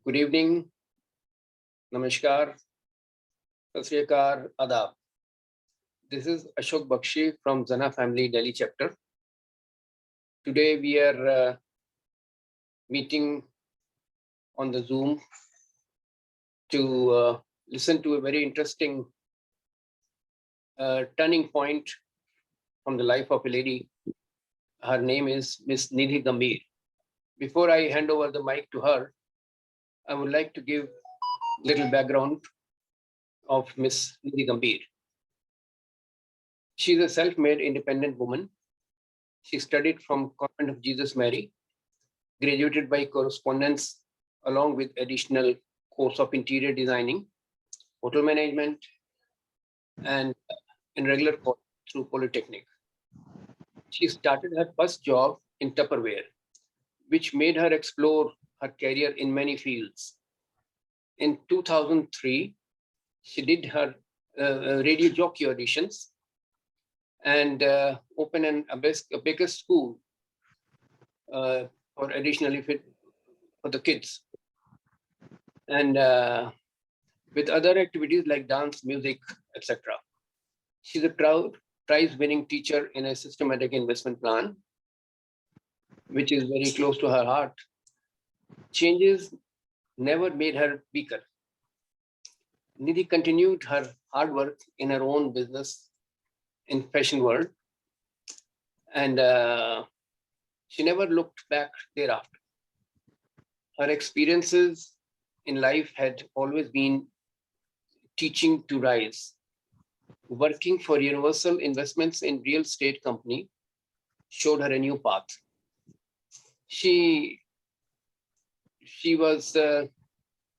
Good evening, Namaskar, Sat Sri Akal, Adab. This is Ashok Bakshi from Zana Family Delhi chapter. Today we are meeting on the Zoom to listen to a very interesting turning point from the life of a lady. Her name is Miss Nidhi Gambhirr. Before I hand over the mic to her, I would like to give little background of Miss Nidhi Gambhirr. She is a self-made independent woman. She studied from Convent of Jesus Mary, graduated by correspondence along with additional course of interior designing, hotel management, and in regular course through Polytechnic. She started her first job in Tupperware, which made her explore her career in many fields. In 2003, she did her radio jockey auditions and opened a bigger school for additionally for the kids. And with other activities like dance, music, etc. She's a proud prize-winning teacher in a systematic investment plan, which is very close to her heart. Changes never made her weaker. Nidhi continued her hard work in her own business in fashion world, and she never looked back thereafter. Her experiences in life had always been teaching to rise. Working for Universal Investments in real estate company showed her a new path. She was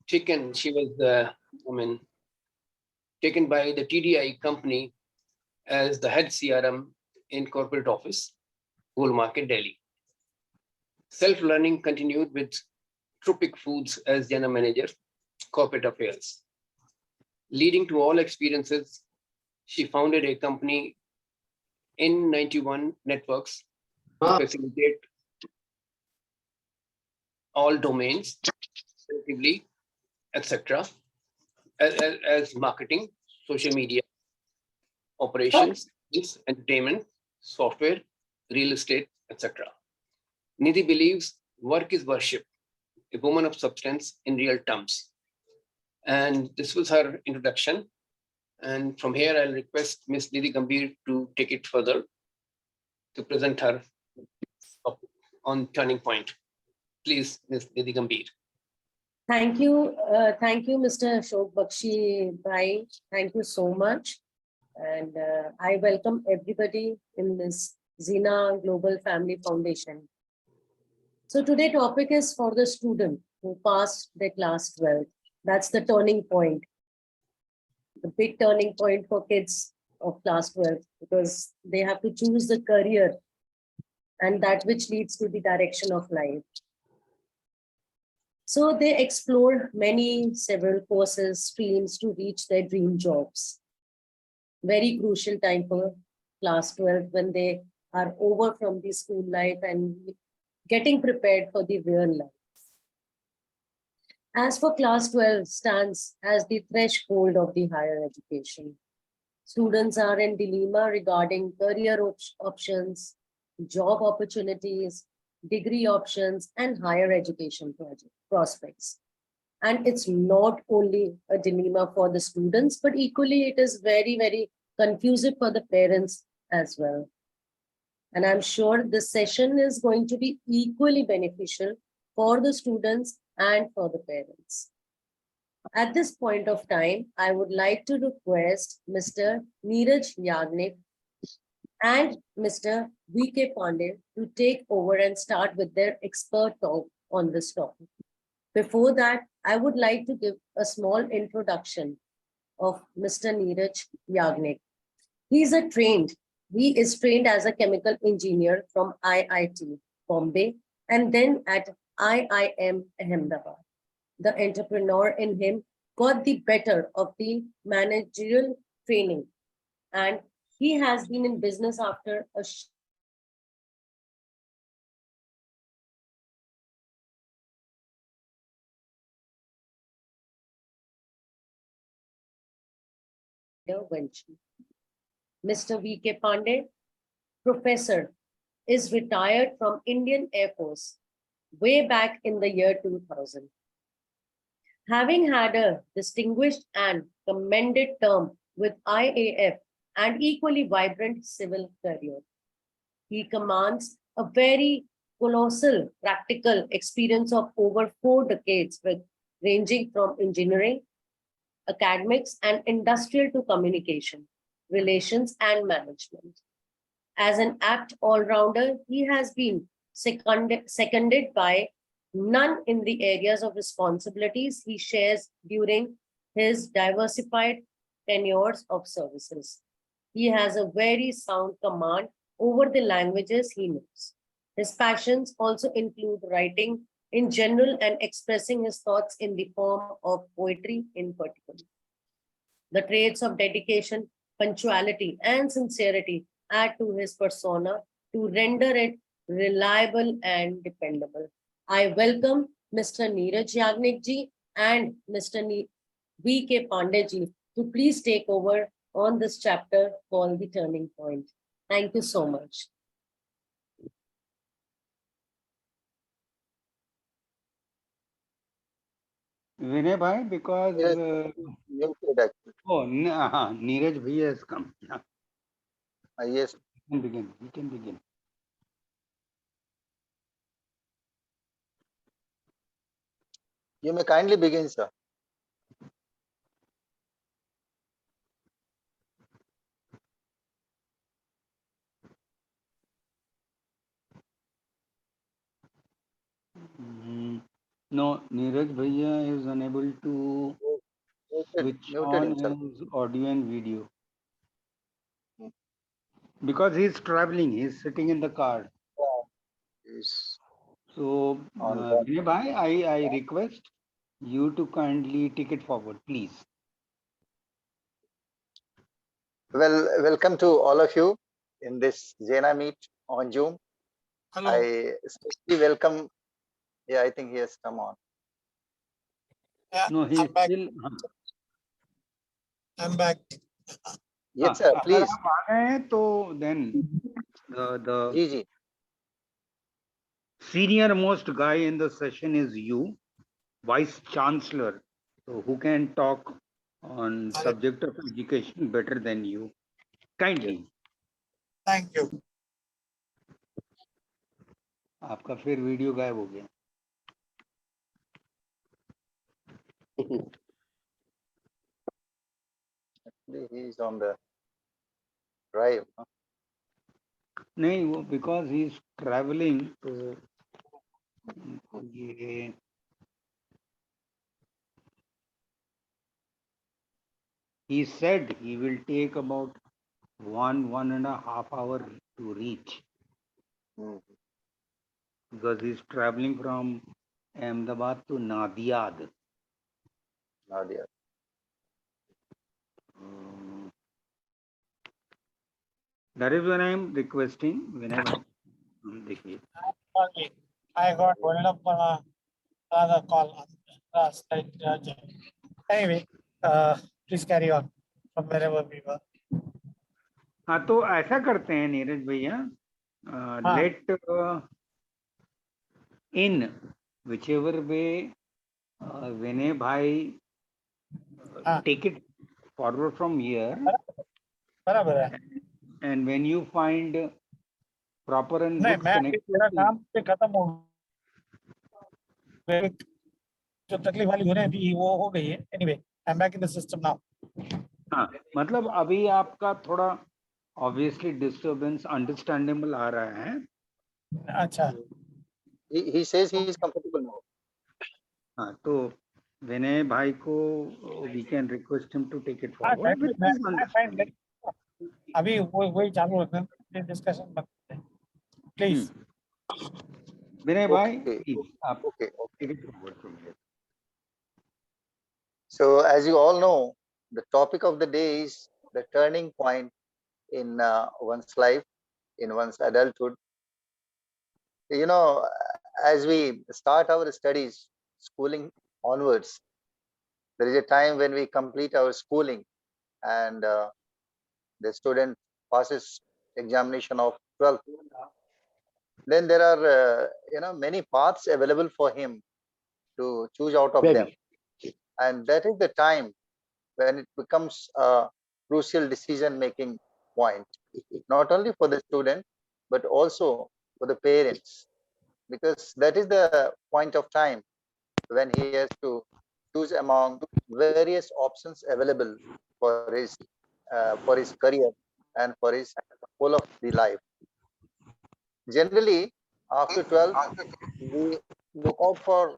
taken. She was taken by the TDI company as the head CRM in corporate office, Gold Market, Delhi. Self-learning continued with Tropic Foods as general manager, corporate affairs. Leading to all experiences, she founded a company in 91 networks to facilitate all domains, relatively, etc., as marketing, social media, operations, entertainment, software, real estate, etc. Nidhi believes work is worship, a woman of substance in real terms. And this was her introduction. And from here, I'll request Ms. Nidhi Gambhirr to take it further to present her on turning point. Please, Ms. Nidhi Gambhirr. Thank you, Mr. Ashok Bakshi Bhai. Thank you so much. And I welcome everybody in this Zina Global Family Foundation. So today topic is for the student who passed their class 12. That's the turning point. The big turning point for kids of class 12, because they have to choose the career and that which leads to the direction of life. So they explore several courses, streams to reach their dream jobs. Very crucial time for class 12 when they are over from the school life and getting prepared for the real life. As for class 12 stands as the threshold of the higher education. Students are in dilemma regarding career options, job opportunities, degree options, and higher education prospects. And it's not only a dilemma for the students, but equally it is very, very confusing for the parents as well. And I'm sure this session is going to be equally beneficial for the students and for the parents. At this point of time, I would like to request Mr. Neeraj Yajnik and Mr. V.K. Pandey to take over and start with their expert talk on this topic. Before that, I would like to give a small introduction of Mr. Neeraj Yajnik. He is trained as a chemical engineer from IIT Bombay and then at IIM Ahmedabad. The entrepreneur in him got the better of the managerial training, and he has been in business after a intervention. Mr. V.K. Pandey, professor, is retired from Indian Air Force way back in the year 2000. Having had a distinguished and commended term with IAF and equally vibrant civil career, he commands a very colossal practical experience of over 4 decades, with ranging from engineering, academics, and industrial to communication, relations, and management. As an apt all-rounder, he has been seconded by none in the areas of responsibilities he shares during his diversified tenures of services. He has a very sound command over the languages he knows. His passions also include writing in general and expressing his thoughts in the form of poetry in particular. The traits of dedication, punctuality, and sincerity add to his persona to render it reliable and dependable. I welcome Mr. Neeraj Yajnik ji and Mr. V.K. Pandey ji to please take over on this chapter called The Turning Point. Thank you so much. Vinay bhai, because Neeraj bhai has come. Yes. We can begin. We can begin. You may kindly begin, sir. No, Neeraj bhaiya is unable to switch Muted on himself. his audio and video because he's traveling. He's sitting in the car. Is So, on. Vinay bhai, I request you to kindly take it forward, please. Well, welcome to all of you in this Jena meet on Zoom. Hello. I especially welcome. Yeah, I think he has come on. Yeah, No, he's I'm back. still. I'm back. Yes, sir. अगर Please. आप आ गए हैं तो then the Gigi. senior most guy in the session is you, Vice Chancellor. So who can talk on subject of education better than you? Kindly. Thank you. आपका फिर video गायब हो गया. He is on the drive. Huh? नहीं वो because he is traveling तो ये he said he will take about 1.5 hours to reach because he is traveling from Ahmedabad to Nadiad. Nadia. That is when I am requesting whenever देखिए. Okay. I got hold up on another call last night. Anyway, please carry on from wherever we were. हाँ तो ऐसा करते हैं नीरज भैया. Let in whichever way Vinay bhai take it forward from here. बराबर है. And when you find proper and नहीं good मैं मेरा connectivity. काम पे खत्म हो गया. जो तकलीफ वाली होने थी वो हो गई है. Anyway, I'm back in the system now. हाँ मतलब अभी आपका थोड़ा obviously disturbance understandable आ रहा है. अच्छा. He says he is comfortable now. हाँ तो विनय भाई को we can request him to take it हाँ forward with his understanding. अभी वही चालू रखना डिस्कशन मत प्लीज. विनय भाई please आप Okay. take it forward from here. So, as you all know, the topic of the day is the turning point in one's life, in one's adulthood. You know, as we start our studies, schooling onwards, there is a time when we complete our schooling, and the student passes examination of 12th, then there are many paths available for him to choose out of them, Maybe. and that is the time when it becomes a crucial decision making point, not only for the student but also for the parents, because that is the point of time when he has to choose among various options available for his career and for his whole of the life. Generally, after 12th, we look out for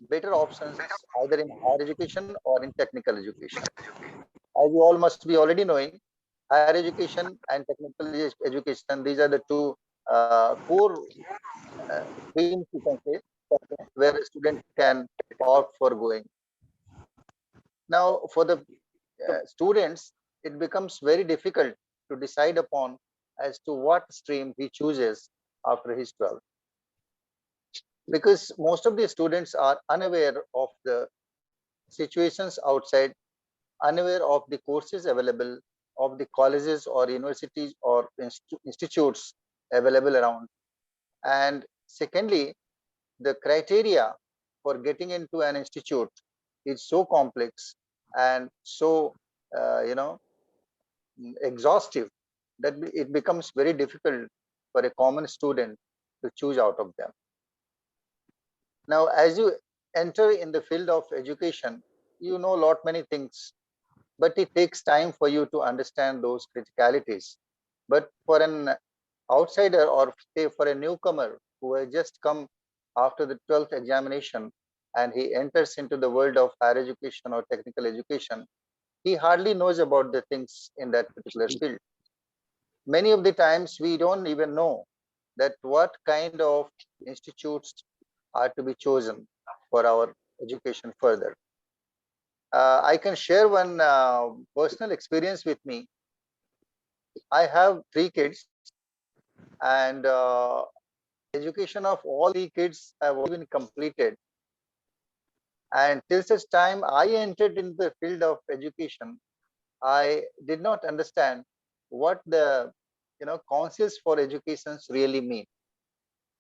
better options either in higher education or in technical education. As you all must be already knowing, higher education and technical education, these are the two core streams, you can say, where a student can opt for going. Now, for the students, it becomes very difficult to decide upon as to what stream he chooses after his 12th, because most of the students are unaware of the situations outside, unaware of the courses available, of the colleges or universities or institutes available around. And secondly, the criteria for getting into an institute is so complex and so exhaustive that it becomes very difficult for a common student to choose out of them. Now, as you enter in the field of education, you know a lot many things, but it takes time for you to understand those criticalities. But for an outsider, or say for a newcomer who has just come after the 12th examination and he enters into the world of higher education or technical education, he hardly knows about the things in that particular field. Many of the times we don't even know that what kind of institutes are to be chosen for our education further. I can share one personal experience with me. I have 3 kids, and education of all 3 kids have already been completed. And till such time I entered in the field of education, I did not understand what the councils for educations really mean.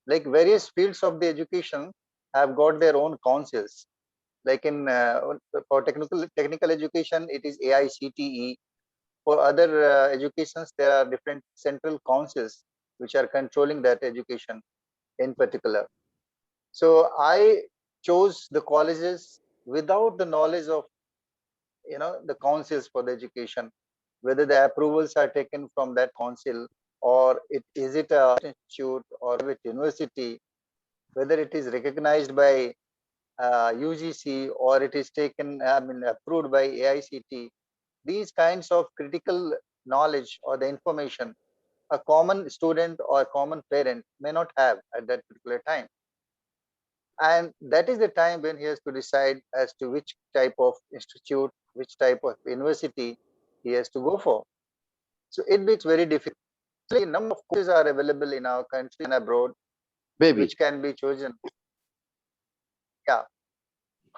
Like various fields of the education have got their own councils. Like in for technical education, it is AICTE. For other educations, there are different central councils which are controlling that education in particular. So I chose the colleges without the knowledge of the councils for the education, whether the approvals are taken from that council, or is it a institute or with university, whether it is recognized by UGC or it is taken, approved by AICT. These kinds of critical knowledge or the information a common student or a common parent may not have at that particular time. And that is the time when he has to decide as to which type of institute, which type of university he has to go for. So it becomes very difficult. A number of courses are available in our country and abroad, which Maybe. can be chosen. Yeah.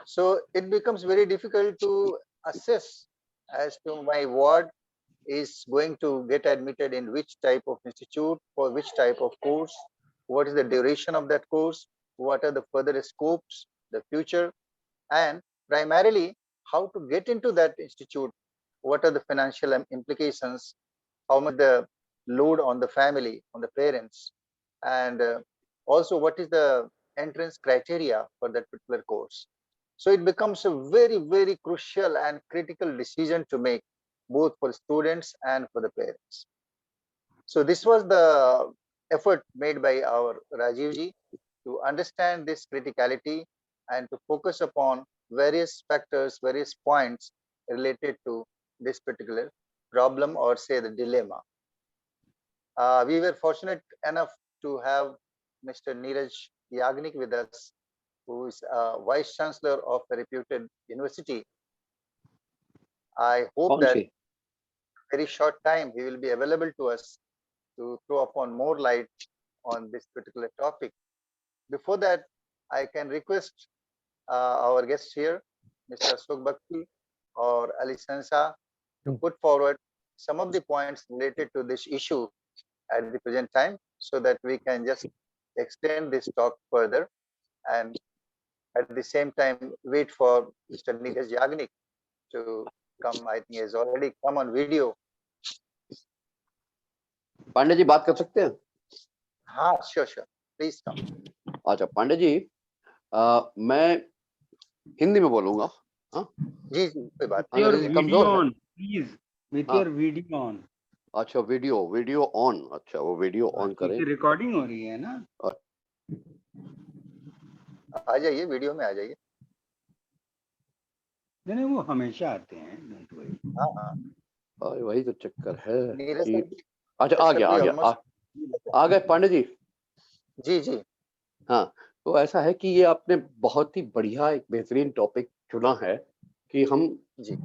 So it becomes very difficult to assess as to my ward is going to get admitted in which type of institute for which type of course, what is the duration of that course, what are the further scopes, the future, and primarily how to get into that institute, what are the financial implications, how much the load on the family, on the parents, and also what is the entrance criteria for that particular course. So it becomes a very, very crucial and critical decision to make, both for students and for the parents. So this was the effort made by our Rajivji to understand this criticality and to focus upon various factors, various points related to this particular problem, or say the dilemma. We were fortunate enough to have Mr. Neeraj Yajnik with us, who is Vice Chancellor of a reputed university. I hope that Okay. very short time he will be available to us to throw upon more light on this particular topic. Before that, I can request our guest here, Mr. Ashok Bhakti or Ali Sansa, put forward some of the points related to this issue at the present time, so that we can just extend this talk further, and at the same time wait for Mr. Neeraj Yajnik to come. I think he has already come on video. Pandey ji बात कर सकते हैं? हाँ, sure, please come. अच्छा पांडे जी, मैं हिंदी में बोलूंगा. हाँ जी कोई बात Your अंग्रेजी video कमजोर है. on, please. With हाँ. your video on. अच्छा वीडियो ऑन. अच्छा वो वीडियो ऑन करें. रिकॉर्डिंग हो रही है ना. आ जाइए, वीडियो में आ जाइए. नहीं वो हमेशा आते हैं. Don't worry. हाँ वही तो चक्कर है नीरज कि सर, अच्छा आ गया आ गए पांडे जी. जी. हाँ तो ऐसा है कि ये आपने बहुत ही बढ़िया एक बेहतरीन टॉपिक चुना है कि हम जी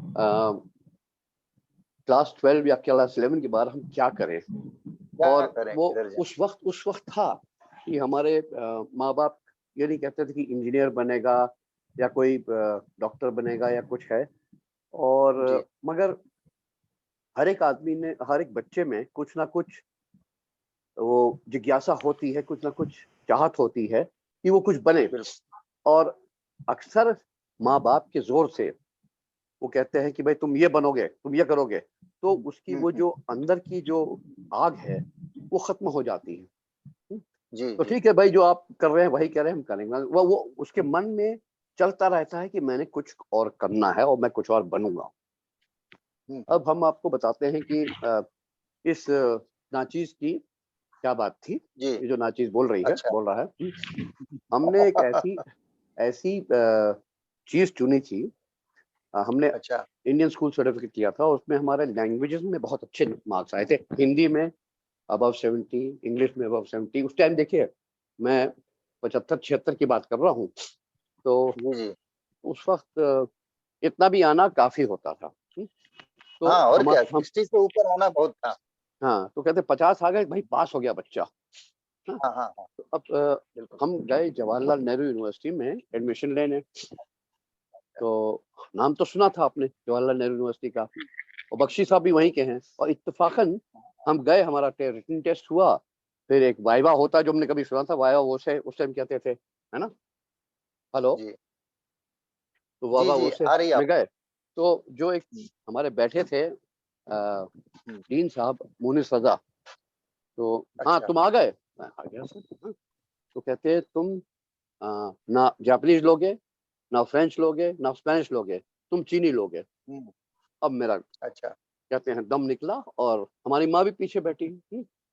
क्लास 12 या क्लास 11 के बाद हम क्या करें. और करें, वो किधर जाएं? उस वक्त था कि हमारे माँ बाप ये नहीं कहते थे कि इंजीनियर बनेगा या कोई डॉक्टर बनेगा या कुछ है. और जी. मगर हर एक आदमी ने, हर एक बच्चे में कुछ ना कुछ वो जिज्ञासा होती है, कुछ ना कुछ चाहत होती है कि वो कुछ बने. और अक्सर माँ बाप के जोर से वो कहते हैं कि भाई तुम ये बनोगे, तुम ये करोगे, तो उसकी वो जो अंदर की जो आग है वो खत्म हो जाती है. जी तो ठीक है भाई, जो आप कर रहे हैं वही कह रहे हैं, हम करेंगे. वो उसके मन में चलता रहता है कि मैंने कुछ और करना है और मैं कुछ और बनूंगा. अब हम आपको बताते हैं कि इस नाचीज की क्या बात थी. जी. ये जो नाचीज बोल रही है, अच्छा. बोल रहा है, हमने एक ऐसी चीज चुनी थी. हमने अच्छा. इंडियन स्कूल सर्टिफिकेट किया था, उसमें हमारे लैंग्वेजेस में बहुत अच्छे मार्क्स आए थे. हिंदी में अबव 70, इंग्लिश में अबव 70. उस टाइम देखिए मैं 75-76 की बात कर रहा हूँ. तो जी. उस वक्त इतना भी आना काफी होता था. तो हाँ, और क्या, 60 से ऊपर आना बहुत था. हाँ तो कहते 50 आ गए भाई, पास हो गया बच्चा. हाँ. तो अब हम गए जवाहरलाल नेहरू यूनिवर्सिटी में एडमिशन लेने. तो नाम तो सुना था आपने जवाहरलाल नेहरू यूनिवर्सिटी का, और बख्शी साहब भी वहीं के हैं. और इत्तेफाकन हम गए, हमारा रिटन टेस्ट हुआ, फिर एक वाइवा होता जो हमने कभी सुना था. वाइवा वो से उस टाइम कहते थे, है ना. हेलो. जी. तो वाइवा जी, वो से आ रही में गए. तो जो एक हमारे बैठे थे डीन साहब मुनीस रजा, तो हाँ अच्छा. तुम आ गए. मैं आ गया सर. तो कहते हैं तुम ना जापानीज लोगे, ना फ्रेंच लोगे, ना स्पेनिश लोगे, तुम चीनी लोगे. अब मेरा अच्छा. कहते हैं दम निकला, और हमारी माँ भी पीछे बैठी.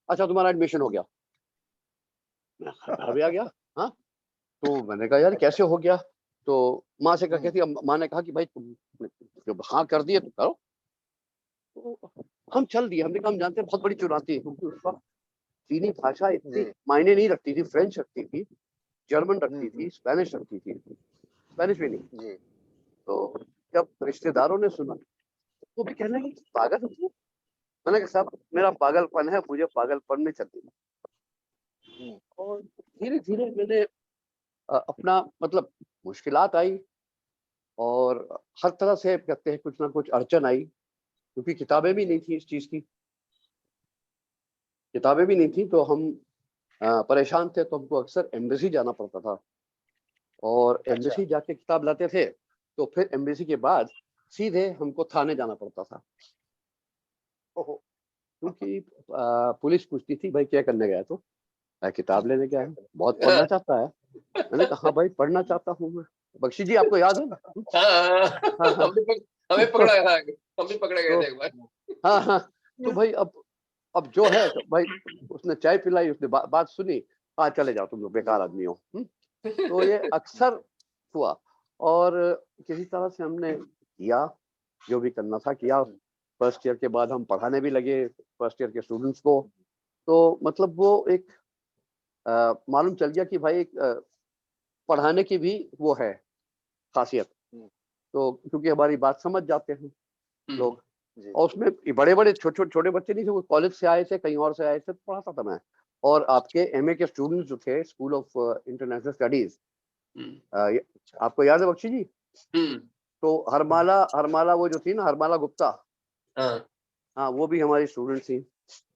अच्छा तुम्हारा एडमिशन हो गया. मैं घर भी आ गया. हाँ तो मैंने कहा यार कैसे हो गया. तो माँ से कहा, कहती माँ ने कहा कि भाई तुम जब हाँ कर दिए तो करो. तो हम चल दिए. हमने कहा हम जानते हैं बहुत बड़ी चुनौती है, क्योंकि उस वक्त चीनी भाषा इतनी मायने नहीं रखती थी. फ्रेंच रखती थी, जर्मन रखती थी, स्पेनिश रखती थी, स्पेनिश भी नहीं. जी. तो जब रिश्तेदारों ने सुना वो भी कहने लगे पागल हो तुम. मैंने कहा साहब मेरा पागलपन है, मुझे पागलपन में चलती. और धीरे धीरे मैंने अपना मतलब मुश्किलात आई, और हर तरह से कहते हैं कुछ ना कुछ अड़चन आई, क्योंकि किताबें भी नहीं थी इस चीज की. किताबें भी नहीं थी तो हम परेशान थे. तो हमको अक्सर एम्बेसी जाना पड़ता था, और एम्बेसी जाके किताब लाते थे. तो फिर एम्बेसी के बाद सीधे हमको थाने जाना पड़ता था, क्योंकि पुलिस पूछती थी भाई क्या करने गया. तो किताब लेने गया है, बहुत पढ़ना चाहता है. मैंने कहा हाँ भाई पढ़ना चाहता हूँ मैं. बख्शी जी आपको याद है ना. हाँ. हमें पकड़ा गया, हम भी पकड़े गए थे एक बार. हाँ. तो भाई अब जो है तो भाई उसने चाय पिलाई, उसने बात सुनी, हाँ चले जाओ तुम लोग बेकार आदमी हो. तो ये अक्सर हुआ, और किसी तरह से हमने किया जो भी करना था किया. फर्स्ट ईयर के बाद हम पढ़ाने भी लगे फर्स्ट ईयर के स्टूडेंट्स को. तो मतलब वो एक मालूम चल गया कि भाई पढ़ाने की भी वो है खासियत. तो क्योंकि हमारी बात समझ जाते हैं लोग, और उसमें बड़े बड़े छोटे बच्चे नहीं थे, वो कॉलेज से आए थे, कहीं और से आए थे, तो पढ़ाता था मैं. और आपके एमए के स्टूडेंट्स जो थे स्कूल ऑफ इंटरनेशनल स्टडीज, आपको याद है बख्शी जी. तो हरमाला वो जो थी ना, हरमाला गुप्ता, हाँ, हाँ, वो भी हमारी स्टूडेंट थी।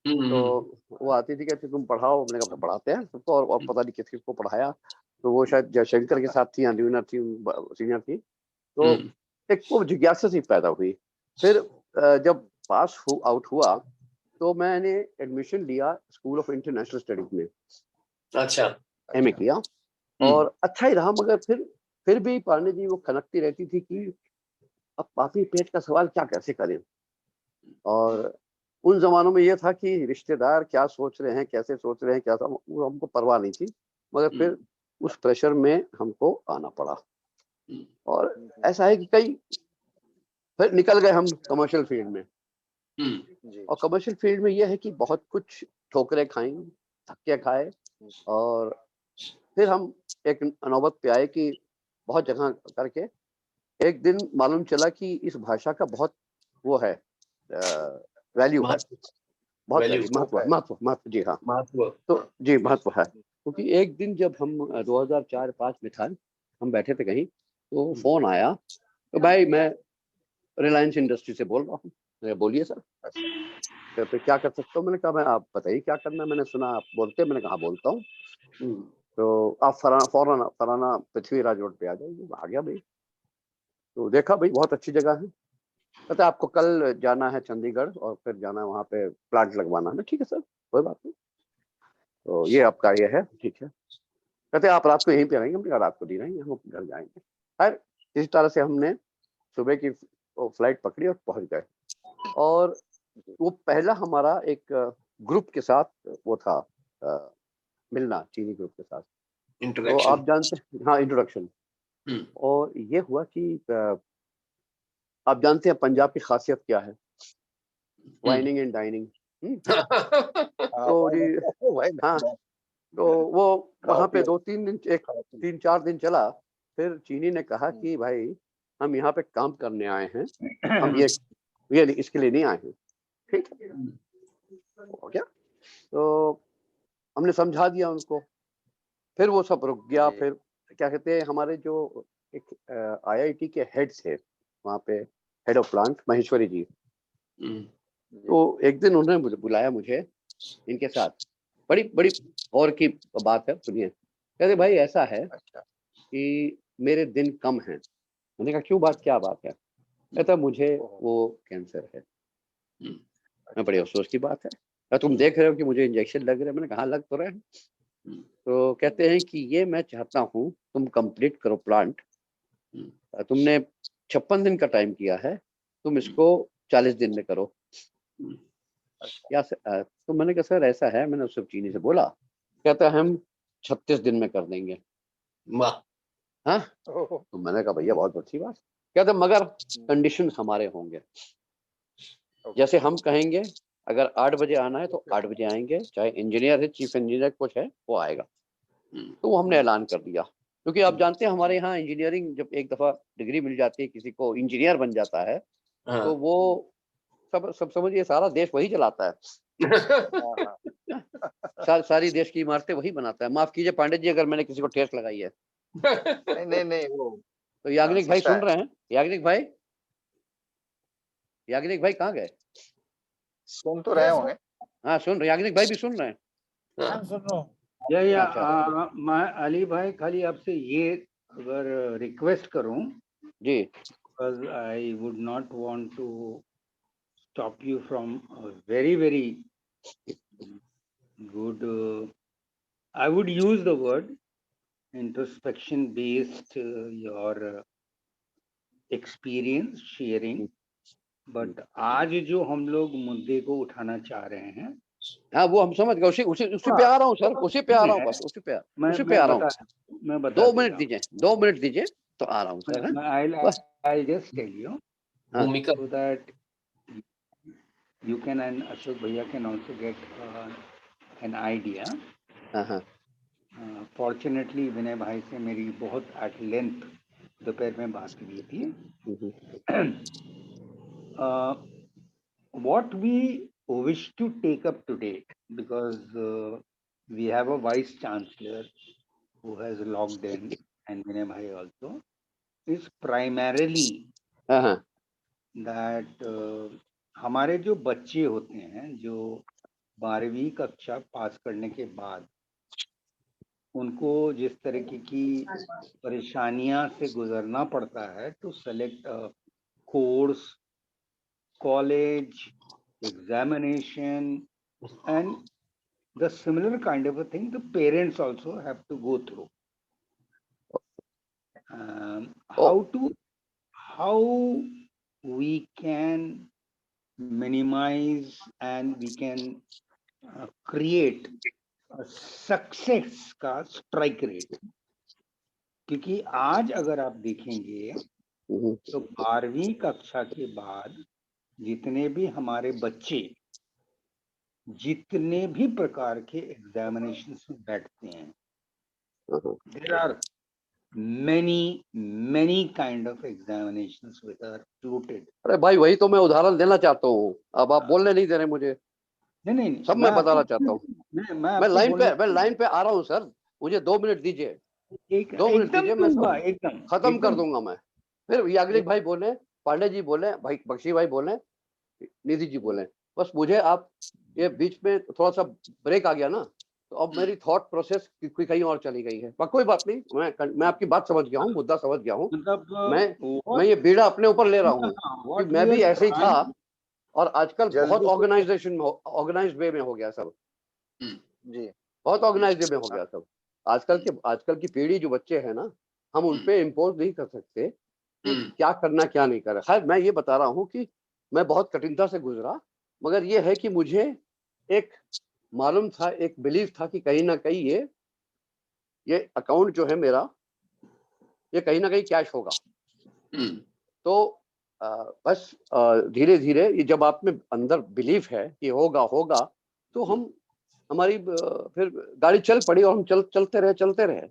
तो वो आती थी, कहती तुम पढ़ाओ। मैंने कहा पढ़ाते हैं सबको, और पता नहीं किस किस को पढ़ाया। तो वो शायद जयशंकर के साथ थी, जूनियर थी, सीनियर थी। तो एक वो जिज्ञासा सी पैदा हुई। फिर जब पास आउट हुआ तो मैंने एडमिशन लिया स्कूल ऑफ इंटरनेशनल स्टडीज में, अच्छा, एमए किया, और अच्छा ही रहा। मगर फिर भी पांडे जी वो खनकती रहती थी कि अब पापी पेट का सवाल क्या कैसे करें। और उन जमानों में ये था कि रिश्तेदार क्या सोच रहे हैं, कैसे सोच रहे हैं, क्या वो हमको परवाह नहीं थी। मगर फिर उस प्रेशर में हमको आना पड़ा। और ऐसा है कि कई फिर निकल गए हम कमर्शियल फील्ड में। जी, और कमर्शियल फील्ड में ये है कि बहुत कुछ ठोकरें खाई, धक्के खाए, और फिर हम एक नौबत पे आए कि बहुत जगह करके एक दिन मालूम चला कि इस भाषा का बहुत वो है, वैल्यू है, बहुत वैल्यू, वैल्यू, महत्व महत्व। जी हाँ, महत्व। तो जी महत्व है। क्योंकि एक दिन जब हम 2004-05 में था, हम बैठे थे कहीं, तो फोन आया, तो भाई मैं रिलायंस इंडस्ट्री से बोल रहा हूँ। मैं बोलिए सर। कहते क्या कर सकता हूँ? मैंने कहा मैं, आप बताइए क्या करना है। मैंने सुना आप बोलते हैं। मैंने कहा बोलता हूँ। तो आप फराना पृथ्वीराज रोड पे आ जाइए। आ गया भाई। तो देखा भाई बहुत अच्छी जगह है। कहते आपको कल जाना है चंडीगढ़, और फिर जाना है वहाँ पे प्लांट लगवाना है। ठीक है सर, कोई बात नहीं। तो ये आपका ये है, ठीक है। कहते आप रात को यहीं पे रहेंगे? हमने कहा रात को नहीं रहेंगे, हम घर जाएंगे। खैर इस तरह से हमने सुबह की फ्लाइट पकड़ी और पहुंच गए। और वो पहला हमारा एक ग्रुप के साथ वो था, मिलना चीनी ग्रुप के साथ। तो इंट्रोडक्शन। आप जानते हैं, हाँ, इंट्रोडक्शन। और ये हुआ कि आप जानते हैं पंजाब की खासियत क्या है? Whining and dining. तो जी हाँ, तो वो वहाँ पे 2-3 दिन, 3-4 दिन चला। फिर चीनी ने कहा कि भाई हम यहाँ पे काम करने आए हैं, हम ये इसके लिए नहीं आए हैं। ठीक है, हो गया। तो हमने समझा दिया उनको। फिर वो सब रुक गया। फिर क्या कहते हैं, हमारे जो एक आईआईटी के हेड थे वहाँ पे, हेड ऑफ प्लांट महेश्वरी जी। तो एक दिन उन्होंने मुझे बुलाया, मुझे इनके साथ। बड़ी बड़ी और की बात है, सुनिए। कहते भाई ऐसा है कि मेरे दिन कम हैं। मैंने कहा क्यों, क्या बात है? कहता मुझे वो कैंसर है। मैं, बड़े अफसोस की बात है। तुम देख रहे हो कि मुझे इंजेक्शन लग रहे हैं? मैंने कहा लग तो रहे हैं। तो कहते हैं कि ये मैं चाहता हूँ तुम कंप्लीट करो प्लांट। तुमने 56 दिन का टाइम किया है, तुम इसको 40 दिन में करो। क्या तो मैंने कहा सर ऐसा है, मैंने उससे चीनी से बोला। कहता है हम 36 दिन में कर देंगे। हाँ, तो मैंने कहा भैया बहुत अच्छी बात। कहते मगर कंडीशन हमारे होंगे, जैसे हम कहेंगे। अगर 8 बजे आना है तो 8 बजे आएंगे, चाहे इंजीनियर है, चीफ इंजीनियर कुछ है, वो आएगा। तो वो हमने ऐलान कर दिया। क्योंकि आप जानते हैं हमारे यहाँ इंजीनियरिंग, जब एक दफा डिग्री मिल जाती है, किसी को इंजीनियर बन जाता है, तो वो सब समझिए सारा देश वही चलाता है। सारी देश की इमारतें वही बनाता है। माफ कीजिए पांडे जी अगर मैंने किसी को ठेस लगाई है। नहीं नहीं वो तो याग्निक भाई सस्ता सुन है। रहे हैं? याग्निक भाई कहाँ गए? सुन तो रहे होंगे। हाँ सुन रहे, याग्निक भाई भी सुन रहे हैं? I'm सुन रहा हूँ। या अच्छा मैं अली भाई खाली आपसे ये अगर रिक्वेस्ट करूं, जी। because I would not want to stop you from a very very good, I would use the word introspection based your experience sharing, but आज जो हम लोग मुद्दे को उठाना चाह रहे हैं, हाँ वो हम समझ गए। उसी पे आ रहा हूँ सर, उसी पे आ रहा हूँ, बस उसी पे आ रहा हूँ। मैं बता 2 दे मिनट रहा हूँ। दीजिए, 2 मिनट दीजिए तो आ रहा हूँ सर। हाँ बस। I'll just tell you हाँ भूमिका। so that you can and Ashok Bhaiya can also get an idea. हाँ हाँ Fortunately विनय भाई से मेरी बहुत at length दोपहर में बात हुई थी. What we wish to take up today, because we have a vice chancellor who has logged in, and Vinay bhai also, is primarily हाँ हाँ that हमारे जो बच्चे होते हैं जो 12वीं कक्षा पास करने के बाद उनको जिस तरीके की परेशानियां से गुजरना पड़ता है to select course, college, examination and the similar kind of a thing the parents also have to go through. How we can minimize and we can create a success का strike rate. क्योंकि आज अगर आप देखेंगे तो 12वीं कक्षा के बाद जितने भी हमारे बच्चे जितने भी प्रकार के एग्जामिनेशंस में बैठते हैं, there are many kind of examinations which are floated. अरे भाई वही तो मैं उदाहरण देना चाहता हूँ, अब आप बोलने नहीं दे रहे मुझे। नहीं सब मैं बताना चाहता हूँ। मैं लाइन पे आ रहा हूँ सर, मुझे 2 मिनट दीजिए, 2 मिनट दीजिए, मैं एकदम खत्म कर दूंगा मैं। फिर याज्ञनिक भाई बोले, पांडे जी बोले, भाई बख्शी भाई बोले, निधि जी बोले, बस मुझे आप ये बीच में थोड़ा सा ब्रेक आ गया ना, तो अब मेरी थॉट प्रोसेस कहीं और चली गई है। पर कोई बात नहीं, मैं आपकी बात समझ गया हूँ, मुद्दा समझ गया हूँ। मैं ये बीड़ा अपने ऊपर ले रहा हूँ कि मैं भी ऐसे ही था और आजकल बहुत ऑर्गेनाइज्ड वे में हो गया सब जी, बहुत ऑर्गेनाइज्ड वे में हो गया सब। आजकल की पीढ़ी जो बच्चे हैं ना, हम उन पे इम्पोज नहीं कर सकते कि क्या करना क्या नहीं करना। खैर मैं ये बता रहा हूँ कि मैं बहुत कठिनता से गुजरा, मगर ये है कि मुझे एक मालूम था, एक बिलीफ था कि कहीं ना कहीं ये अकाउंट जो है मेरा, ये कहीं ना कहीं कैश होगा। तो बस धीरे धीरे ये जब आप में अंदर बिलीफ है कि होगा, तो हमारी फिर गाड़ी चल पड़ी और हम चलते रहे